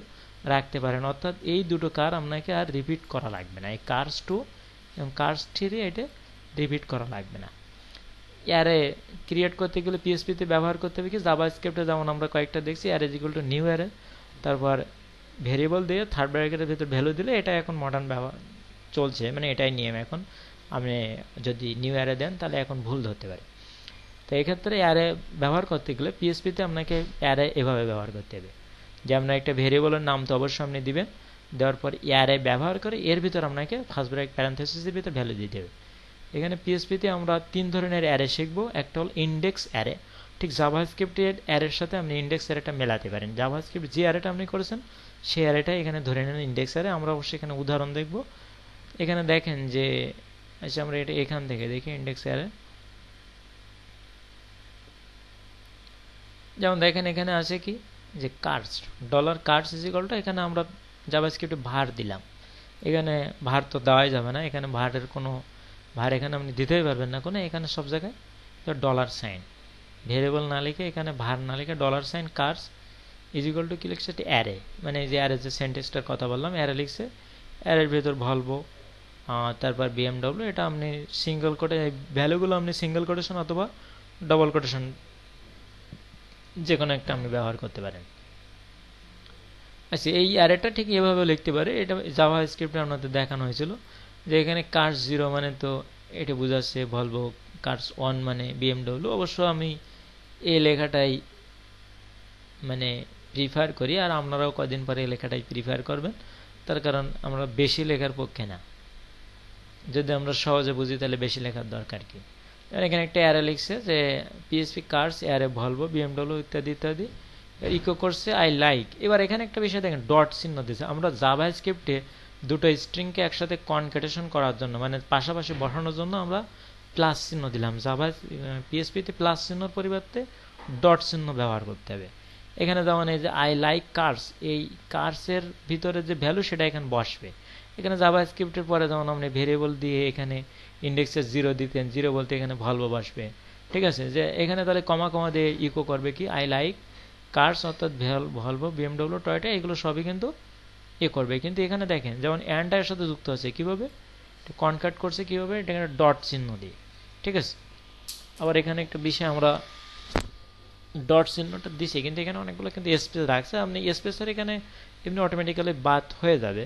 রাখতে পারেন, অর্থাৎ এই দুটো কার আপনাকে আর রিপিট করা লাগবে না। এই কার্স 2 এবং কার্স 3 এটা রিপিট করা লাগবে না। অ্যারে ক্রিয়েট করতে গেলে পিএসপিতে ব্যবহার করতে হবে কি, জাভাস্ক্রিপ্টে যেমন আমরা কয়েকটা দেখছি, array is equal two new array, তারপর ভেরিয়েবল দিয়ে থার্ড ব্র্যাকেটের ভিতর ভ্যালু দিলে, এটা এখন মডার্ন ব্যবহার চলছে, মানে এটাই নিয়ম। এখন আপনি যদি নিউ অ্যারে দেন তাহলে এখন ভুল ধরতে পারে। তো এক্ষেত্রে অ্যারে ব্যবহার করতে গেলে পিএসপিতে আপনাকে অ্যারে এভাবে ব্যবহার করতে হবে যে আপনার একটা ভেরিয়েবলের নাম তো অবশ্যই আপনি দিবেন, দেওয়ার পর অ্যারে ব্যবহার করে এর ভিতর আপনাকে ফার্স্ট ব্র্যাকেট প্যারেনথেসিসের ভিতর ভ্যালু দিতে হবে। এখানে পিএসপিতে আমরা 3 ধরনের অ্যারে শিখব। একটা হল ইন্ডেক্স অ্যারে, ঠিক জাভাস্ক্রিপ্টের অ্যারের সাথে আপনি ইন্ডেক্স অ্যারেটা মেলাতে পারেন। জাভাস্ক্রিপ্ট যে অ্যারেটা আপনি করেছেন সেই অ্যারেটা এখানে ধরে নেন ইন্ডেক্স অ্যারে। আমরা অবশ্যই এখানে উদাহরণ দেখব। এখানে দেখেন যে, আচ্ছা আমরা এটা এখান থেকে দেখি ইন্ডেক্স অ্যারে, যেমন দেখেন এখানে আছে কি যে cars, dollar cars is equal to, এখানে আমরা জাভাস্ক্রিপ্টে ভার দিলাম। এখানে ভার তো দেওয়াই যাবে না, এখানে ভারের কোনো ভার এখানে আপনি দিতেই পারবেন না কোনো, এখানে সব জায়গায় ডলার সাইন, ভেরিয়েবল না লিখে এখানে ভার না লিখে dollar sign cars is equal to কি লিখছে, এটি অ্যারে, মানে যে অ্যারে যে সেন্টেন্সটার কথা বললাম অ্যারে লিখছে, অ্যারের ভেতর ভলভো, তারপর বিএমডব্লিউ, এটা আপনি সিঙ্গেল কোটে ভ্যালুগুলো আপনি সিঙ্গেল কোটেশন অথবা ডবল কোটেশন যে কোনো একটা আপনি ব্যবহার করতে পারেন। আচ্ছা, এই অ্যারেটা ঠিক এভাবে লিখতে পারে, এটা জাভাস্ক্রিপ্টে আপনাদের দেখানো হয়েছিল যে এখানে কার্স 0 মানে তো এটা বোঝাচ্ছে ভলভো, কার্স 1 মানে বিএমডব্লিউ। অবশ্য আমি এই লেখাটাই মানে প্রিফার করি, আর আপনারাও কদিন পরে এই লেখাটাই প্রিফার করবেন, তার কারণ আমরা বেশি লেখার পক্ষে না, যদি আমরা সহজে বুঝি তাহলে বেশি লেখার দরকার কি। এখানে একটা অ্যারে লিখছে যে PSP cars array Volvo BMW ইত্যাদি ইত্যাদি ইকো করছে আই লাইক। এবার এখানে একটা বিষয় দেখেন, ডট চিহ্ন দিয়েছে। আমরা জাভা স্ক্রিপ্টে দুটো স্ট্রিংকে একসাথে কনকেটেশন করার জন্য, মানে পাশাপাশি বসানোর জন্য আমরা প্লাস চিহ্ন দিলাম। জাভা পিএসপিতে প্লাস চিহ্নর পরিবর্তে ডট চিহ্ন ব্যবহার করতে হবে। এখানে যেমন এই যে আই লাইক কার্স, এই কার্সের ভিতরে যে ভ্যালু সেটা এখানে বসবে। এখানে জাভা স্ক্রিপ্টের পরে যেমন আপনি ভেরিয়েবল দিয়ে এখানে ইন্ডেক্সের 0 দিতেন, 0 বলতে এখানে ভলভো বসবে। ঠিক আছে, যে এখানে তাহলে কমা কমা দিয়ে ইকো করবে কি আই লাইক কার্স, অর্থাৎ ভলভো বিএমডব্লিউ টয়টা, এগুলো সবই কিন্তু করবে। কিন্তু এখানে দেখেন যেমন অ্যান্ড এর সাথে যুক্ত আছে কিভাবে, কনকাট করছে কিভাবে, এটা এখানে ডট চিহ্ন দিয়ে। ঠিক আছে, আবার এখানে একটা বিষয় আমরা ডট চিহ্নটা দিছি, কিন্তু এখানে অনেকগুলো কিন্তু স্পেস রাখছে। আপনি স্পেসের এখানে এমনি অটোমেটিক্যালি বাদ হয়ে যাবে।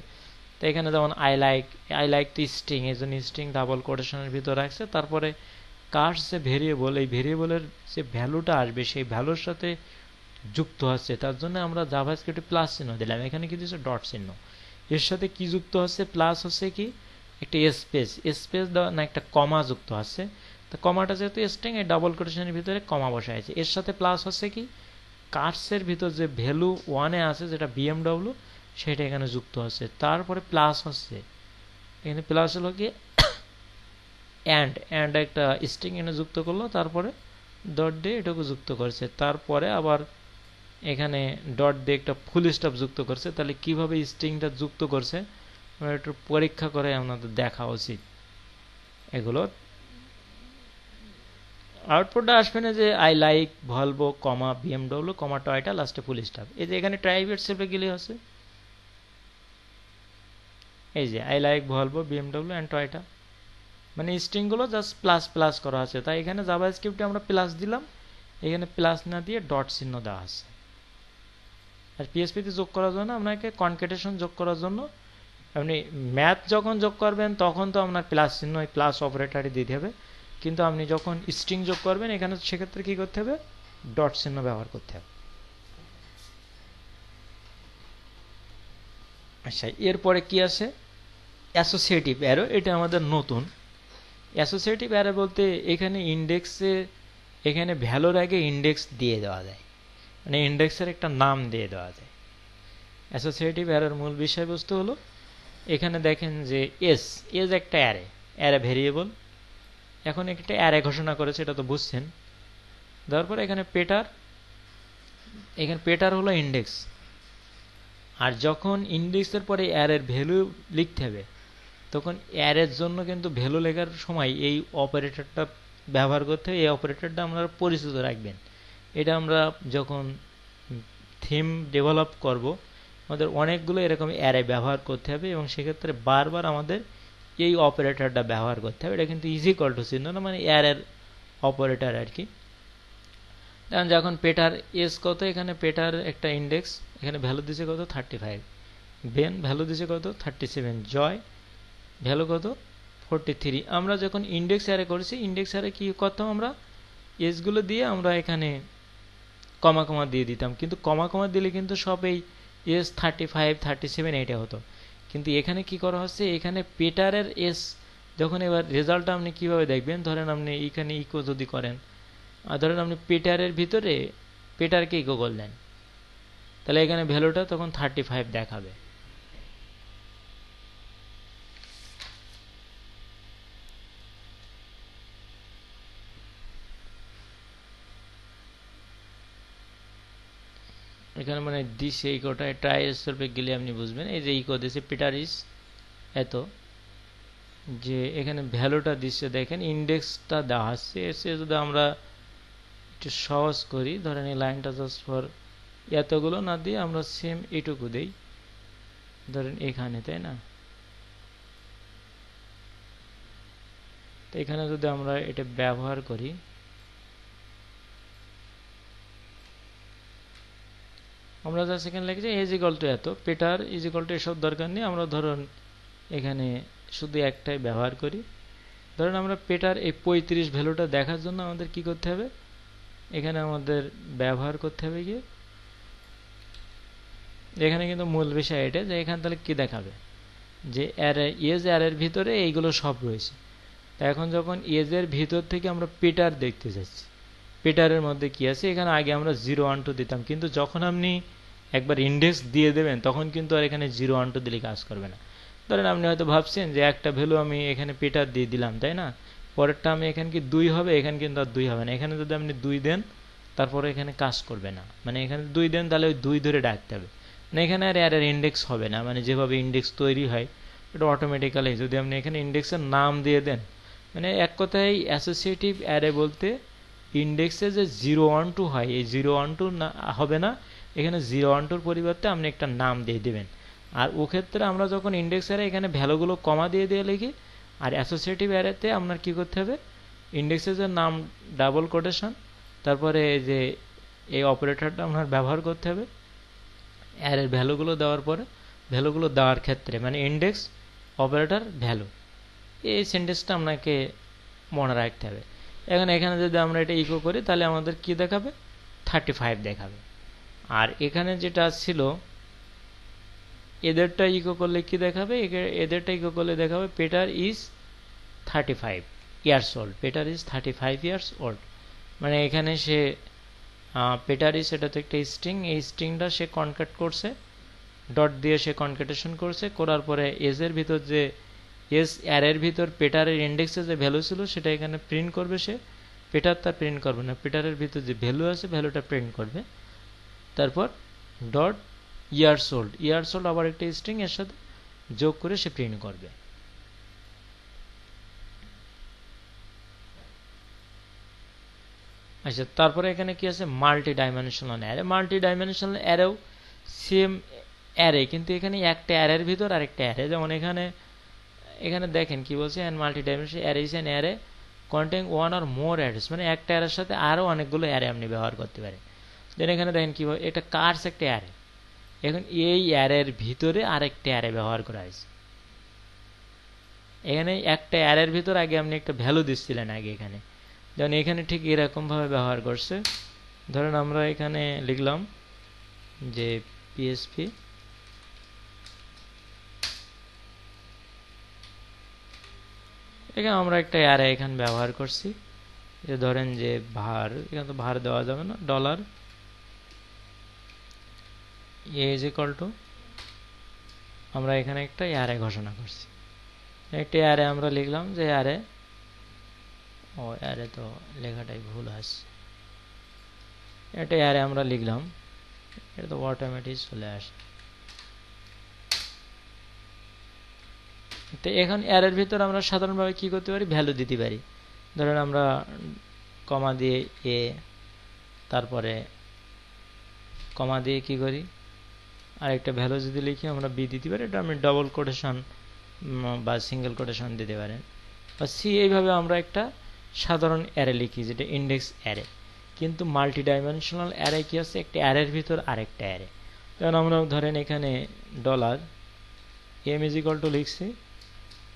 তো এখানে যেমন আই লাইক তো স্ট্রিং, এই জন্য স্ট্রিং ডাবল কোটেশনের ভিতর রাখছে। তারপরে কার্স যে ভেরিয়েবল, এই ভেরিয়েবলের যে ভ্যালুটা আসবে সেই ভ্যালুর সাথে যুক্ত হচ্ছে, তার জন্য আমরা জাভাস্ক্রিপ্টে প্লাস চিহ্ন দিলাম। এখানে কি দিচ্ছে ডট চিহ্ন। এর সাথে কি যুক্ত হচ্ছে, প্লাস হচ্ছে কি একটা স্পেস দেওয়া না, একটা কমা যুক্ত আছে। তো কমাটা যেহেতু স্ট্রিং, এই ডাবল কোটেশনের ভিতরে কমা বসাইছে। এর সাথে প্লাস হচ্ছে কি কার্সের ভিতর যে ভ্যালু 1-এ আছে যেটা বিএমডব্লিউ, সেটা এখানে যুক্ত আছে। তারপরে প্লাস হচ্ছে এখানে প্লাস হলো কি অ্যান্ড একটা স্ট্রিং এনে যুক্ত করলো, তারপরে ডট দিয়ে এটাকে যুক্ত করছে। তারপরে আবার এখানে ডট দিয়ে একটা ফুল স্টপ যুক্ত করছে। তাহলে কিভাবে স্ট্রিংটা যুক্ত করছে একটু পরীক্ষা করে আমাদের দেখা উচিত। এগুলো আউটপুটটা আসবে না যে I like Volvo comma BMW comma Toyota লাস্টে ফুল স্টপ। এই যে এখানে প্রাইভেট সেলফে গেলে আছে, এই যে I like Volvo BMW and Toyota, মানে স্ট্রিংগুলো জাস্ট প্লাস প্লাস করা আছে। তাই এখানে জাভা স্ক্রিপ্টে আমরা প্লাস দিলাম, এখানে প্লাস না দিয়ে ডট চিহ্ন দেওয়া আছে। আর পিএসপিতে যোগ করার জন্য আপনাকে কনকেটেশন যোগ করার জন্য আপনি ম্যাথ যখন যোগ করবেন তখন তো আপনার প্লাস চিহ্ন, ওই প্লাস অপারেটরই দিতে হবে। কিন্তু আপনি যখন স্ট্রিং যোগ করবেন এখানে সেক্ষেত্রে কি করতে হবে, ডট চিহ্ন ব্যবহার করতে হবে। আচ্ছা, এরপরে কি আছে, অ্যাসোসিয়েটিভ অ্যারো। এটা আমাদের নতুন। অ্যাসোসিয়েটিভ অ্যারো বলতে এখানে ইন্ডেক্সে, এখানে ভ্যালুর আগে ইন্ডেক্স দিয়ে দেওয়া যায়, মানে ইন্ডেক্সের একটা নাম দিয়ে দেওয়া যায়। অ্যাসোসিয়েটিভ অ্যারোর মূল বিষয়বস্তু হলো, এখানে দেখেন যে এস একটা অ্যারে ভেরিয়েবল। এখন একটা অ্যারে ঘোষণা করেছে, এটা তো বুঝছেন। তারপর এখানে পেটার হলো ইন্ডেক্স। আর যখন ইন্ডেক্সের পরে অ্যারের ভ্যালু লিখতে হবে, তখন অ্যারের জন্য কিন্তু ভ্যালু লেখার সময় এই অপারেটরটা ব্যবহার করতে হবে। এই অপারেটরটা আপনারা পরিচিত রাখবেন। এটা আমরা যখন থিম ডেভেলপ করব, আমাদের অনেকগুলো এরকম অ্যারে ব্যবহার করতে হবে, এবং সেক্ষেত্রে বারবার আমাদের এই অপারেটরটা ব্যবহার করতে হবে। এটা কিন্তু ইজ ইকুয়াল টু চিহ্ন না, মানে অ্যারের অপারেটর আর কি। কারণ যখন পেটার এস কত, এখানে পেটার একটা ইন্ডেক্স, এখানে ভ্যালু দিছে কত 35, বেন ভ্যালু দিছে কত 37, জয় ভ্যালু কত 43। আমরা যখন ইন্ডেক্স অ্যারে করেছি, ইন্ডেক্স অ্যারে কি করতাম, আমরা এসগুলো দিয়ে আমরা এখানে কমা কমা দিয়ে দিতাম। কিন্তু কমা কমা দিলে কিন্তু সব এই এস 35, 37 এইটা হতো। কিন্তু এখানে কি করা হচ্ছে, এখানে পেটারের এস যখন, এবার রেজাল্টটা আপনি কিভাবে দেখবেন, ধরেন আপনি এখানে ইকো যদি করেন, আর ধরেন আপনি পেটারের ভিতরে পেটারকে ইকো করলেন, তাহলে এখানে ভ্যালুটা তখন 35 দেখাবে। এখানে মানে দিছে ইকোটা, ট্রাই সেলফে গেলে আপনি বুঝবেন। এই যে ইকো দিছে পিটার ইজ এত, যে এখানে ভ্যালুটা দিচ্ছে দেখেন, ইন্ডেক্সটা দেওয়া আছে। এসে যদি আমরা একটু সহজ করি, ধরেন এই লাইনটা জাস্ট ফর এতগুলো না দিয়ে আমরা সেম এটুকু দেই, ধরেন এখানে, তাই না। তো এখানে যদি আমরা এটা ব্যবহার করি, আমরা যা সেখানে লিখেছি ইজ ইকুয়াল টু এত, পেটার ইজ ইকুয়াল টু এসব দরকার নেই। আমরা ধরুন এখানে শুধু একটাই ব্যবহার করি। ধরুন আমরা পেটার এই 35 ভ্যালুটা দেখার জন্য আমাদের কি করতে হবে, এখানে আমাদের ব্যবহার করতে হবে গিয়ে, এখানে কিন্তু মূল বিষয় এটা যে এখানে তাহলে কি দেখাবে, যে অ্যারে ইজ অ্যারের ভিতরে এইগুলো সব রয়েছে। তা এখন যখন এজ এর ভিতর থেকে আমরা পেটার দেখতে যাচ্ছি, পেটারের মধ্যে কি আছে, এখানে আগে আমরা 0 1 2 দিতাম, কিন্তু যখন আপনি একবার ইন্ডেক্স দিয়ে দেবেন তখন কিন্তু আর এখানে 0 1 2 দিলে কাজ করবে না। ধরেন আপনি হয়তো ভাবছেন যে একটা ভ্যালু আমি এখানে পেটার দিয়ে দিলাম, তাই না, পরেরটা আমি এখানে কি 2 হবে, এখানে কিন্তু আর 2 হবে না। এখানে যদি আপনি 2 দেন তারপরে এখানে কাজ করবে না, মানে এখানে 2 দেন তাহলে ওই 2 ধরে ডাকতে হবে, মানে এখানে আর অ্যারের ইন্ডেক্স হবে না, মানে যেভাবে ইন্ডেক্স তৈরি হয় এটা অটোমেটিক্যালি। যদি আপনি এখানে ইন্ডেক্সের নাম দিয়ে দেন, মানে এক কথায় অ্যাসোসিয়েটিভ অ্যারে বলতে ইন্ডেক্সে যে 0 1 2 হয়, এই 0 1 2 না হবে না, এখানে 0 1 2 পরিবর্তে আপনি একটা নাম দিয়ে দেবেন। আর ও ক্ষেত্রে আমরা যখন ইন্ডেক্স অ্যারে এখানে ভ্যালুগুলো কমা দিয়ে দিয়ে লিখি, আর অ্যাসোসিয়েটিভ অ্যারেতে আপনার কি করতে হবে, ইন্ডেক্সের যে নাম ডাবল কোটেশন, তারপরে যে এই অপারেটরটা আপনার ব্যবহার করতে হবে অ্যারের ভ্যালুগুলো দেওয়ার পরে, ভ্যালুগুলো দেওয়ার ক্ষেত্রে মানে ইন্ডেক্স অপারেটর ভ্যালু, এই সেন্টেন্সটা আপনাকে মনে রাখতে হবে। এখন এখানে যদি আমরা এটা ইকো করি তাহলে আমাদের কি দেখাবে, 35 দেখাবে। আর এখানে যেটা ছিল এদেরটা ইকো করলে কি দেখাবে, এদেরটা ইকো করলে দেখাবে Peter is 35 years old, Peter is 35 years old. মানে এখানে সে পেটার ইজ, এটা তো একটা স্ট্রিং, এই স্ট্রিংটা সে কনক্যাট করছে, ডট দিয়ে সে কনক্যাটেশন করছে, করার পরে এজের ভিতর যে এস অ্যারের ভিতর পেটারের ইন্ডেক্সে যে ভ্যালু ছিল সেটা এখানে প্রিন্ট করবে সে, পেটার তা প্রিন্ট করবে না, পেটারের ভিতর যে ভ্যালু আছে ভ্যালুটা প্রিন্ট করবে। তারপর dot years old, years old আবার একটা স্ট্রিং এর সাথে যোগ করে সে প্রিন্ট করবে। আচ্ছা, তারপরে এখানে কি আছে, multi dimensional array. Multi dimensional অ্যারেও সেম অ্যারে, কিন্তু এখানে একটা অ্যারের ভিতর আরেকটা অ্যারে, যেমন এখানে দেখেন কি বলছে, and multi dimensional array is an array contain one or more arrays, মানে একটা অ্যারের সাথে আরও অনেকগুলো অ্যারে আপনি ব্যবহার করতে পারেন। দেন এখানে দেখেন কি বলে, এটা কার্স একটা অ্যারে, এখন এই অ্যারের ভিতরে আরেকটা অ্যারে ব্যবহার করা হয়েছে। এখানে একটা অ্যারের ভিতর আগে আপনি একটা ভ্যালু দিচ্ছিলেন আগে, এখানে যেমন এখানে ঠিক এরকমভাবে ব্যবহার করছে। ধরেন আমরা এখানে লিখলাম যে পিএসপি এখানে আমরা একটা অ্যারে এখানে ব্যবহার করছি, যে ধরেন যে ভার, এখানে তো ভার দেওয়া যাবে না, dollar A is equal two, আমরা এখানে একটা অ্যারে ঘোষণা করছি, একটা অ্যারে আমরা লিখলাম যে অ্যারে, ও অ্যারে তো লেখাটাই ভুল আছে, একটা অ্যারে আমরা লিখলাম, এটা তো অটোমেটিক চলে আসে। তো এখন অ্যারের ভিতর আমরা সাধারণভাবে কি করতে পারি, ভ্যালু দিতে পারি। ধরেন আমরা কমা দিয়ে এ, তারপরে কমা দিয়ে কি করি, আরেকটা ভ্যালু যদি লিখি আমরা বি দিতে পারি, এটা আপনি ডবল কোটেশন বা সিঙ্গেল কোটেশন দিতে পারেন, বা সি। এইভাবে আমরা একটা সাধারণ অ্যারে লিখি যেটা ইন্ডেক্স অ্যারে। কিন্তু মাল্টি ডাইমেনশনাল অ্যারে কি আছে, একটা অ্যারের ভিতর আরেকটা অ্যারে। যেমন আমরা ধরেন এখানে dollar m is equal to লিখছি,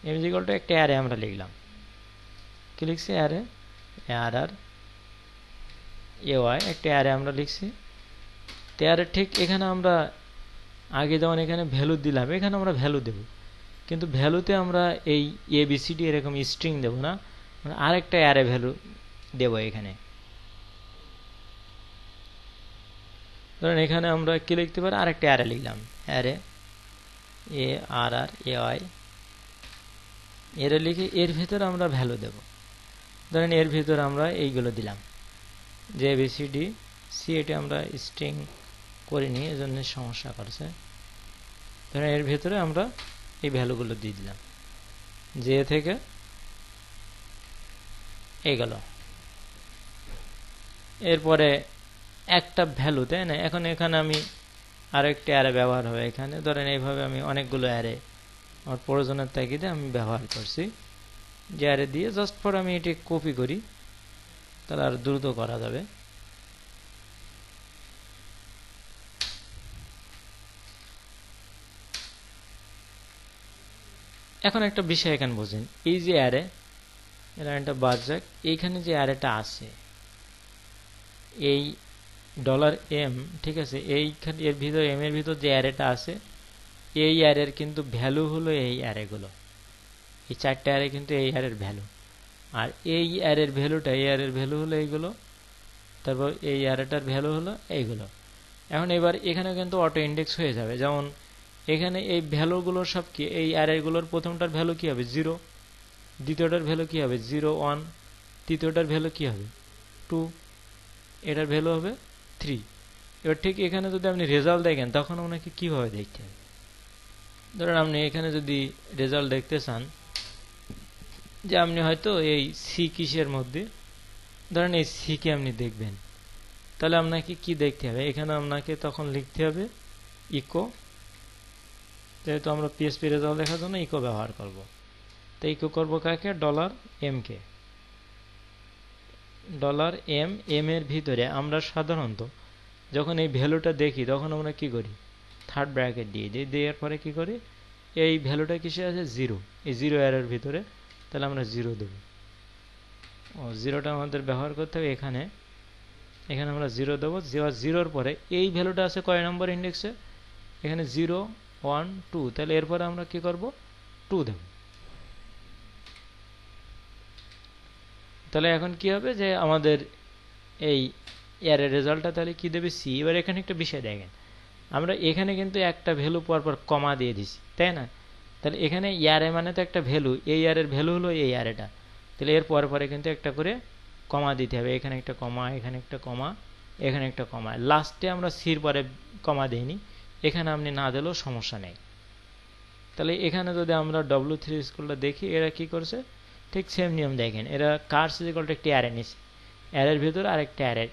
এম ইজ ইকুয়াল টু একটা অ্যারে আমরা লিখলাম, কি লিখছি, অ্যারে আর এ ওয়াই, একটা অ্যারে আমরা লিখছি। তো অ্যারে ঠিক এখানে আমরা আগে যেমন এখানে ভ্যালু দিলাম, এখানে আমরা ভ্যালু দেব, কিন্তু ভ্যালুতে আমরা এই এবিসিডি এরকম স্ট্রিং দেব না, মানে আরেকটা অ্যারে ভ্যালু দেব এখানে। ধরেন এখানে আমরা কি লিখতে পারি, আরেকটা অ্যারে লিখলাম, array A R A Y, এর লিখে এর ভিতরে আমরা ভ্যালু দেব। ধরেন এর ভিতরে আমরা এইগুলো দিলাম, যে এবিসিডি সি, এটা আমরা স্ট্রিং করিনি এজন্য সমস্যা করছে। ধরেন এর ভিতরে আমরা এই ভ্যালুগুলো দিয়ে দিলাম, যে থেকে এইগুলো, এরপরে একটা ভ্যালু, তাই না। এখন এখানে আমি আরেকটা অ্যারে ব্যবহার হবে এখানে, ধরেন এইভাবে আমি অনেকগুলো অ্যারে আমার প্রয়োজনের তাগিদে আমি ব্যবহার করছি, যে অ্যারে দিয়ে জাস্ট ফর আমি এটি কপি করি তাহলে আর দ্রুত করা যাবে। এখন একটা বিষয় এখানে বোঝেন, এই যে অ্যারে, এটা একটা বাজাক, এইখানে যে অ্যারেটা আছে এই ডলার এম, ঠিক আছে, এইখানে এর ভিতর এম এর ভিতর যে অ্যারেটা আছে, এই অ্যারের কিন্তু ভ্যালু হলো এই অ্যারেগুলো, এই চারটা অ্যারে কিন্তু এই অ্যারের ভ্যালু। আর এই অ্যারের ভ্যালুটা, এই অ্যারের ভ্যালু হলো এইগুলো, তারপর এই অ্যারেটার ভ্যালু হলো এইগুলো। এখন এবার এখানে কিন্তু অটো ইন্ডেক্স হয়ে যাবে। যেমন এখানে এই ভ্যালুগুলোর সব কি, এই অ্যারেগুলোর প্রথমটার ভ্যালু কি হবে 0, দ্বিতীয়টার ভ্যালু কি হবে 0 1, তৃতীয়টার ভ্যালু কি হবে 2, এটার ভ্যালু হবে 3। এবার ঠিক এখানে যদি আপনি রেজাল্ট দেখেন তখন আপনাকে কিভাবে দেখতে হবে, ধরেন আপনি এখানে যদি রেজাল্ট দেখতে চান যে আপনি হয়তো এই সি কিসের মধ্যে, ধরেন এই সি কে আপনি দেখবেন, তাহলে আপনাকে কি দেখতে হবে, এখানে আপনাকে তখন লিখতে হবে ইকো, যেহেতু আমরা পিএসপি রেজাল্ট দেখার জন্য ইকো ব্যবহার করব। তো ইকো করবো কাকে, $m কে। $m এর ভিতরে আমরা সাধারণত যখন এই ভ্যালুটা দেখি তখন আমরা কি করি, থার্ড ব্র্যাকেট দিয়ে দিই, দেওয়ার পরে কি করি, এই ভ্যালুটা কিসে আছে 0, এই 0 এর ভিতরে, তাহলে আমরা 0 দেব। জিরোটা আমাদের ব্যবহার করতে হবে এখানে, এখানে আমরা 0 দেবো। 0-র পরে এই ভ্যালুটা আছে কয় নম্বর ইন্ডেক্সে, এখানে 0 1 2, তাহলে এরপরে আমরা কি করব 2 দেব। তাহলে এখন কি হবে যে আমাদের এই অ্যারের রেজাল্টটা তাহলে কি দেবে সি। এবার এখানে একটা বিষয় দেখেন, আমরা এখানে কিন্তু একটা ভ্যালু পরপর কমা দিয়ে দিছি, তাই না? তাহলে এখানে অ্যারে মানে তো একটা ভ্যালু, এই অ্যারের ভ্যালু হলো এই অ্যারেটা, তাহলে এর পরে কিন্তু একটা করে কমা দিতে হবে, এখানে একটা কমা, এখানে একটা কমা, এখানে একটা কমা। লাস্টে আমরা সির পরে কমা দিইনি, এখানে আপনি না দিলেও সমস্যা নেই। তাহলে এখানে যদি আমরা W3 স্কুলটা দেখি, এরা কি করছে, ঠিক সেম নিয়ম দেখেন, এরা কার্স ইকুয়াল একটি অ্যারে নিচ্ছে, অ্যারের ভিতরে আরেকটা অ্যারে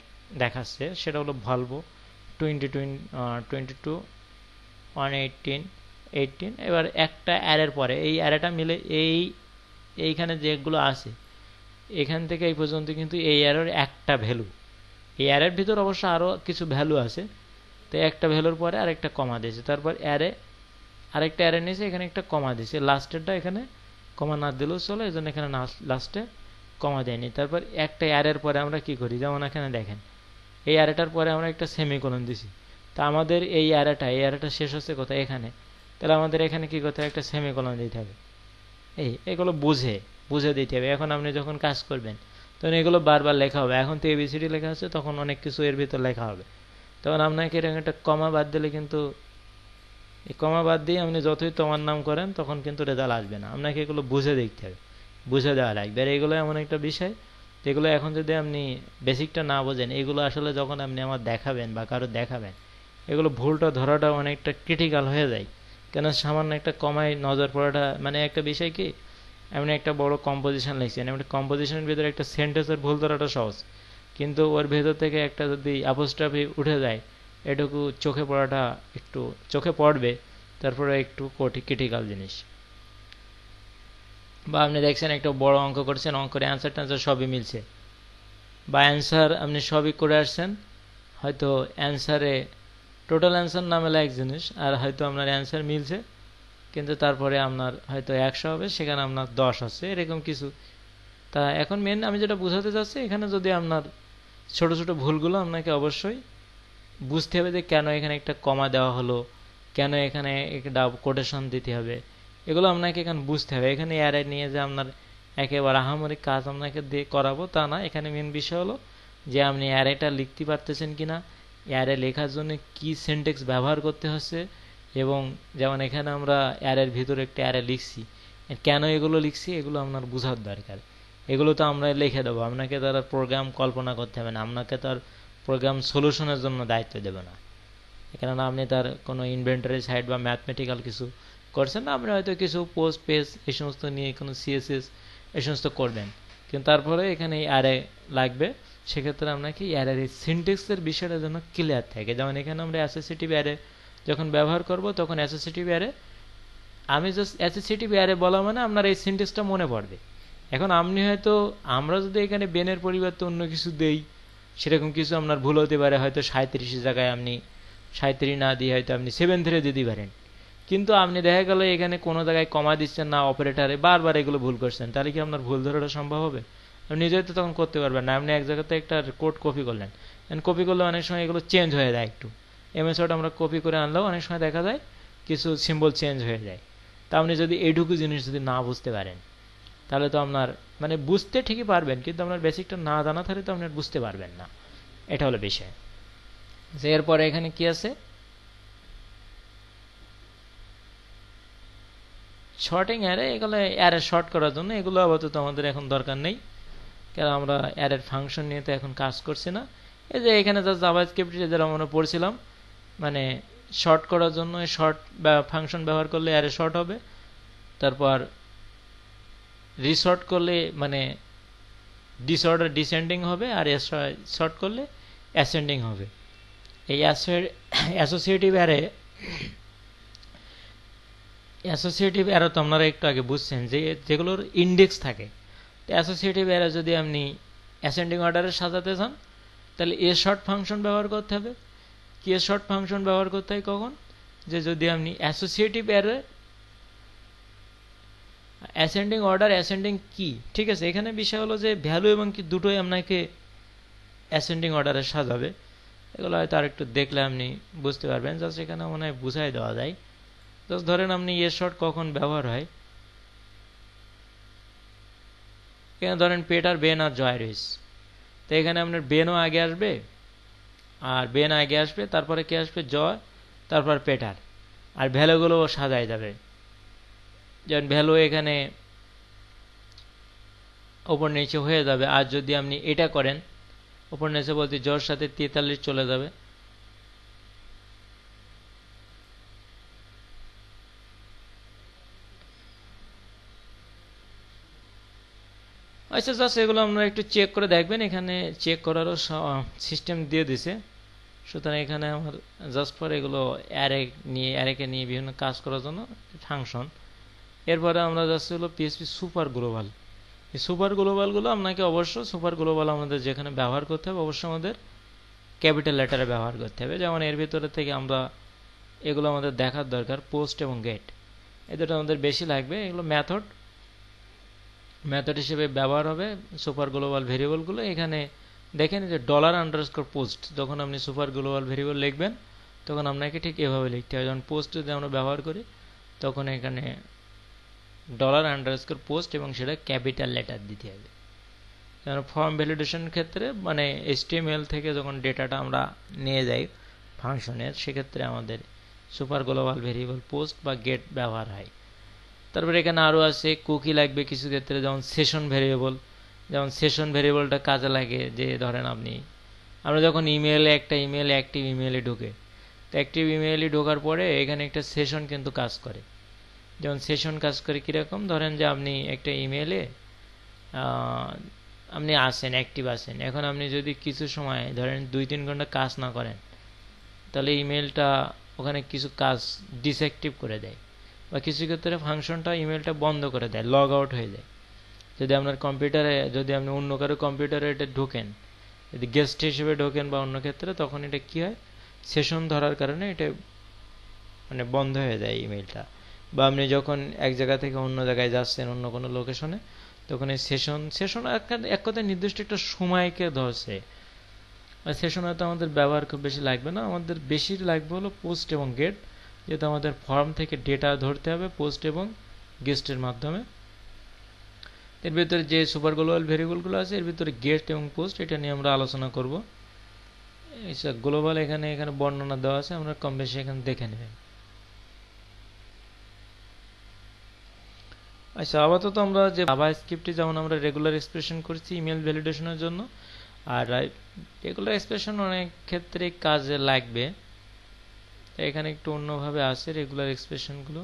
দেখাচ্ছে, সেটা হলো ভলভো 22 118 18। এবার একটা অ্যারের পরে এই অ্যারেটা মিলে এইখানে যেগুলো আছে এখান থেকে এই পর্যন্ত কিন্তু এই অ্যারের একটা ভ্যালু, এই অ্যারের ভিতর অবশ্য আরও কিছু ভ্যালু আছে, তো একটা ভ্যালুর পরে আরেকটা কমা দিয়েছে, তারপর আরেকটা অ্যারে নিয়েছে, এখানে একটা কমা দিয়েছে, লাস্টেরটা এখানে কমা না দিলেও চলে, এই জন্য এখানে লাস্টে কমা দেয়নি। তারপর একটা অ্যারের পরে আমরা কি করি, যেমন এখানে দেখেন এই অ্যারেটার পরে আমরা একটা সেমিকোলন দিছি, তা আমাদের এই অ্যারেটা শেষ হচ্ছে কোথায়, এখানে, তাহলে আমাদের এখানে কি করতে হবে, একটা সেমিকোলন দিতে হবে। এগুলো বুঝে দিতে হবে। এখন আপনি যখন কাজ করবেন তখন এগুলো বারবার লেখা হবে, এখন তো এবিসিডি লেখা আছে, তখন অনেক কিছু এর ভিতর লেখা হবে, তখন আপনাকে এরকম একটা কমা বাদ দিলে কিন্তু, এই কমা বাদ দিয়ে আপনি যতই তোমার নাম করেন তখন কিন্তু রেজাল্ট আসবে না, আপনাকে এগুলো বুঝে দেখতে হবে, বুঝে দেওয়া লাগবে। আর এগুলো এমন একটা বিষয় যেগুলো এখন যদি আপনি বেসিকটা না বোঝেন, এগুলো আসলে যখন আপনি আমার দেখাবেন বা কারো দেখাবেন, এগুলো ভুলটা ধরাটা অনেকটা ক্রিটিক্যাল হয়ে যায়। কেন, সামান্য একটা কমায় নজর পড়াটা, মানে একটা বিষয় কি, এমনি একটা বড় কম্পোজিশন লিখছেন, এমনি কম্পোজিশনের ভিতরে একটা সেন্টেন্সের ভুল ধরাটা সহজ, কিন্তু ওর ভেতর থেকে একটা যদি অ্যাপোস্ট্রফি উঠে যায়, এটুকু চোখে পড়াটা একটু চোখে পড়বে, তারপরে একটু ক্রিটিক্যাল জিনিস। বা আপনি দেখছেন একটা বড় অঙ্ক করছেন, অঙ্কের অ্যান্সার ট্যান্সার সবই মিলছে, বা অ্যান্সার আপনি সবই করে আসছেন, হয়তো অ্যান্সারে টোটাল অ্যান্সার না মেলা এক জিনিস, আর হয়তো আপনার অ্যান্সার মিলছে কিন্তু তারপরে আপনার হয়তো 100 হবে, সেখানে আপনার 10 আছে, এরকম কিছু। তা এখন মেন আমি যেটা বোঝাতে চাচ্ছি, এখানে যদি আপনার ছোট ছোট ভুলগুলো আপনাকে অবশ্যই বুঝতে হবে যে কেন এখানে একটা কমা দেওয়া হলো, কেন এখানে একটা কোটেশন দিতে হবে, এগুলো আপনাকে এখানে বুঝতে হবে। এখানে অ্যারে নিয়ে যে আপনার একেবারে আহামরি কাজ আপনাকে দিয়ে করাবো তা না, এখানে মেন বিষয় হলো যে আপনি অ্যারেটা লিখতে পারতেছেন কিনা, অ্যারে লেখার জন্য কি সিনট্যাক্স ব্যবহার করতে হচ্ছে, এবং যেমন এখানে আমরা অ্যারের ভিতরে একটা অ্যারে লিখছি, কেন এগুলো লিখছি এগুলো আপনার বোঝার দরকার। এগুলো তো আমরা লিখে দেবো, আপনাকে তার প্রোগ্রাম কল্পনা করতে হবে না, আপনাকে তার প্রোগ্রাম সলিউশনের জন্য দায়িত্ব দেবে না, কেননা আপনি তার কোনো ইনভেন্টরি সাইট বা ম্যাথমেটিক্যাল কিছু করছেন না, আপনি হয়তো কিছু পোস্ট পেজ এই সমস্ত নিয়ে কোনো সিএসএস এই সমস্ত করবেন, কিন্তু তারপরে এখানে অ্যারে লাগবে, সেক্ষেত্রে আপনাকে অ্যারের এই সিনট্যাক্সের বিষয়টা যেন ক্লিয়ার থাকে। যেমন এখানে আমরা অ্যাসোসিয়েটিভ অ্যারে যখন ব্যবহার করব, তখন অ্যাসোসিয়েটিভ অ্যারে, আমি জাস্ট অ্যাসোসিয়েটিভ অ্যারে বলা মানে আপনার এই সিনট্যাক্সটা মনে পড়বে। এখন আপনি হয়তো, আমরা যদি এখানে বেনের পরিবর্তে অন্য কিছু দেই, সেরকম কিছু আপনার ভুল হতে পারে, হয়তো 37 জায়গায় আপনি 37 না দিয়ে হয়তো আপনি 7 ধরে দিতে পারেন, কিন্তু আপনি দেখা গেল এখানে কোনো জায়গায় কমা দিচ্ছেন না, অপারেটারে বারবার এগুলো ভুল করছেন, তাহলে কি আপনার ভুল ধরাটা সম্ভব হবে? আপনি নিজেই তো তখন করতে পারবেন না। আপনি এক জায়গাতে একটা কোড কপি করলেন, কপি করলে অনেক সময় এগুলো চেঞ্জ হয়ে যায়, একটু এমএসওয়ার্ড আমরা কপি করে আনলেও অনেক সময় দেখা যায় কিছু সিম্বল চেঞ্জ হয়ে যায়। তা আপনি যদি এইটুকু জিনিস যদি না বুঝতে পারেন, তাহলে তো আপনার মানে বুঝতে ঠিকই পারবেন, কিন্তু আপনার বেসিকটা না জানা থাকলে তো আপনি বুঝতে পারবেন না, এটা হলো বিষয়। এরপরে এখানে কি আছে, শর্টিং অ্যারে, এগুলো অ্যারে শর্ট করার জন্য, এগুলো আপাতত আমাদের এখন দরকার নেই, কারণ আমরা অ্যারের ফাংশন নিয়ে তো এখন কাজ করছি না। এই যে এখানে জাস্ট জাভাস্ক্রিপ্ট যেটা আমরা পড়ছিলাম, মানে শর্ট করার জন্য শর্ট ফাংশন ব্যবহার করলে অ্যারে শর্ট হবে, তারপর রিশর্ট করলে মানে ডিসঅর্ডার ডিসেন্ডিং হবে, আর শর্ট করলে অ্যাসেন্ডিং হবে। এই অ্যাসোসিয়েটিভ অ্যারে তো আপনারা একটু আগে বুঝছেন যে যেগুলোর ইন্ডেক্স থাকে। তো অ্যাসোসিয়েটিভ অ্যারে যদি আপনি অ্যাসেন্ডিং অর্ডারে সাজাতে চান, তাহলে এ শর্ট ফাংশন ব্যবহার করতে হবে। কি এ শর্ট ফাংশন ব্যবহার করতে হয় কখন, যে যদি আপনি associative array ascending order ascending কি, ঠিক আছে, এখানে বিষয় হলো যে ভ্যালু এবং কি দুটোই আপনাকে অ্যাসেন্ডিং অর্ডারে সাজাবে। এগুলো হয়তো আর একটু দেখলে আপনি বুঝতে পারবেন, জাস্ট এখানে মনে হয় বুঝাই দেওয়া যায়। জাস্ট ধরেন আপনি এ শর্ট কখন ব্যবহার হয়, এখানে ধরেন পেটার, বেন আর জয় রয়েছে, তো এখানে আপনার বেনও আগে আসবে, আর বেন আগে আসবে, তারপরে কে আসবে, জয়, তারপর পেটার, আর ভ্যালুগুলো সাজায় যাবে। যেমন ভ্যালু এখানে ওপর নিচে হয়ে যাবে, আর যদি আপনি এটা করেন ওপর নিচে বলতে জয়ের সাথে 43 চলে যাবে। আচ্ছা, জাস্ট এগুলো আপনারা একটু চেক করে দেখবেন, এখানে চেক করারও সিস্টেম দিয়ে দিছে। সুতরাং এখানে আমার জাস্ট পর এগুলো অ্যারেকে নিয়ে বিভিন্ন কাজ করার জন্য ফাংশন। এরপরে আমরা যাচ্ছি হলো পিএসপি সুপার গ্লোবাল। এই সুপার গ্লোবালগুলো আপনাকে অবশ্য সুপার গ্লোবাল আমাদের যেখানে ব্যবহার করতে হবে, অবশ্যই আমাদের ক্যাপিটাল লেটারে ব্যবহার করতে হবে। যেমন এর ভিতরে থেকে আমরা এগুলো আমাদের দেখার দরকার, পোস্ট এবং গেট, এই দুটো আমাদের বেশি লাগবে। এগুলো মেথড হিসেবে ব্যবহার হবে সুপার গ্লোবাল ভেরিয়েবলগুলো। এখানে দেখেন যে $_পোস্ট, যখন আপনি সুপার গ্লোবাল ভেরিয়েবল লিখবেন তখন আপনাকে ঠিক এভাবে লিখতে হবে। যখন পোস্ট যদি আমরা ব্যবহার করি তখন এখানে $_পোস্ট এবং সেটা ক্যাপিটাল লেটার দিতে হবে। যেমন ফর্ম ভ্যালিডেশনের ক্ষেত্রে মানে HTML থেকে যখন ডেটাটা আমরা নিয়ে যাই ফাংশনের, সেক্ষেত্রে আমাদের সুপার গ্লোবাল ভেরিয়েবল পোস্ট বা গেট ব্যবহার হয়। তারপরে এখানে আরও আছে কুকি লাগবে কিছু ক্ষেত্রে, যেমন সেশন ভেরিয়েবল। যেমন সেশন ভেরিয়েবলটা কাজে লাগে যে ধরেন আমরা যখন একটা ইমেল অ্যাক্টিভ ইমেলে ঢুকে, তো অ্যাক্টিভ ইমেলে ঢোকার পরে এখানে একটা সেশন কিন্তু কাজ করে। যেমন সেশন কাজ করে কীরকম, ধরেন যে আপনি একটা ইমেলে আপনি আসেন, অ্যাক্টিভ আসেন, এখন আপনি যদি কিছু সময় ধরেন 2-3 ঘন্টা কাজ না করেন, তাহলে ইমেলটা ওখানে কিছু কাজ ডিসঅ্যাক্টিভ করে দেয়, বা কিছু ক্ষেত্রে ফাংশনটা ইমেলটা বন্ধ করে দেয়, লগ আউট হয়ে যায়। যদি আপনার কম্পিউটারে, যদি আপনি অন্য কারো কম্পিউটারে এটা ঢোকেন, যদি গেস্ট হিসেবে ঢোকেন বা অন্য ক্ষেত্রে, তখন এটা কি হয়, সেশন ধরার কারণে এটা মানে বন্ধ হয়ে যায় ইমেলটা। বা আপনি যখন এক জায়গা থেকে অন্য জায়গায় যাচ্ছেন, অন্য কোনো লোকেশনে, তখন এই সেশন এক কথায় নির্দিষ্ট একটা সময়কে ধরছে। আর সেশন হয়তো আমাদের ব্যবহার খুব বেশি লাগবে না, আমাদের বেশি লাগবে হলো পোস্ট এবং গেট, যেহেতু আমাদের ফর্ম থেকে ডেটা ধরতে হবে পোস্ট এবং গেস্টের মাধ্যমে। এর ভিতরে যে সুপার গ্লোবাল ভেরিয়েবলগুলো আছে, এর ভিতরে গেট এবং পোস্ট, এটা নিয়ে আমরা আলোচনা করব। গ্লোবাল এখানে বর্ণনা দেওয়া আছে, আমরা কম বেশি এখানে দেখে নেবেন। আচ্ছা, আপাতত আমরা যে জাভাস্ক্রিপ্টে যেমন আমরা রেগুলার এক্সপ্রেশন করছি ইমেল ভ্যালিডেশনের জন্য, আর রেগুলার এক্সপ্রেশন অনেক ক্ষেত্রে কাজে লাগবে, এখানে একটু অন্যভাবে আছে রেগুলার এক্সপ্রেশনগুলো।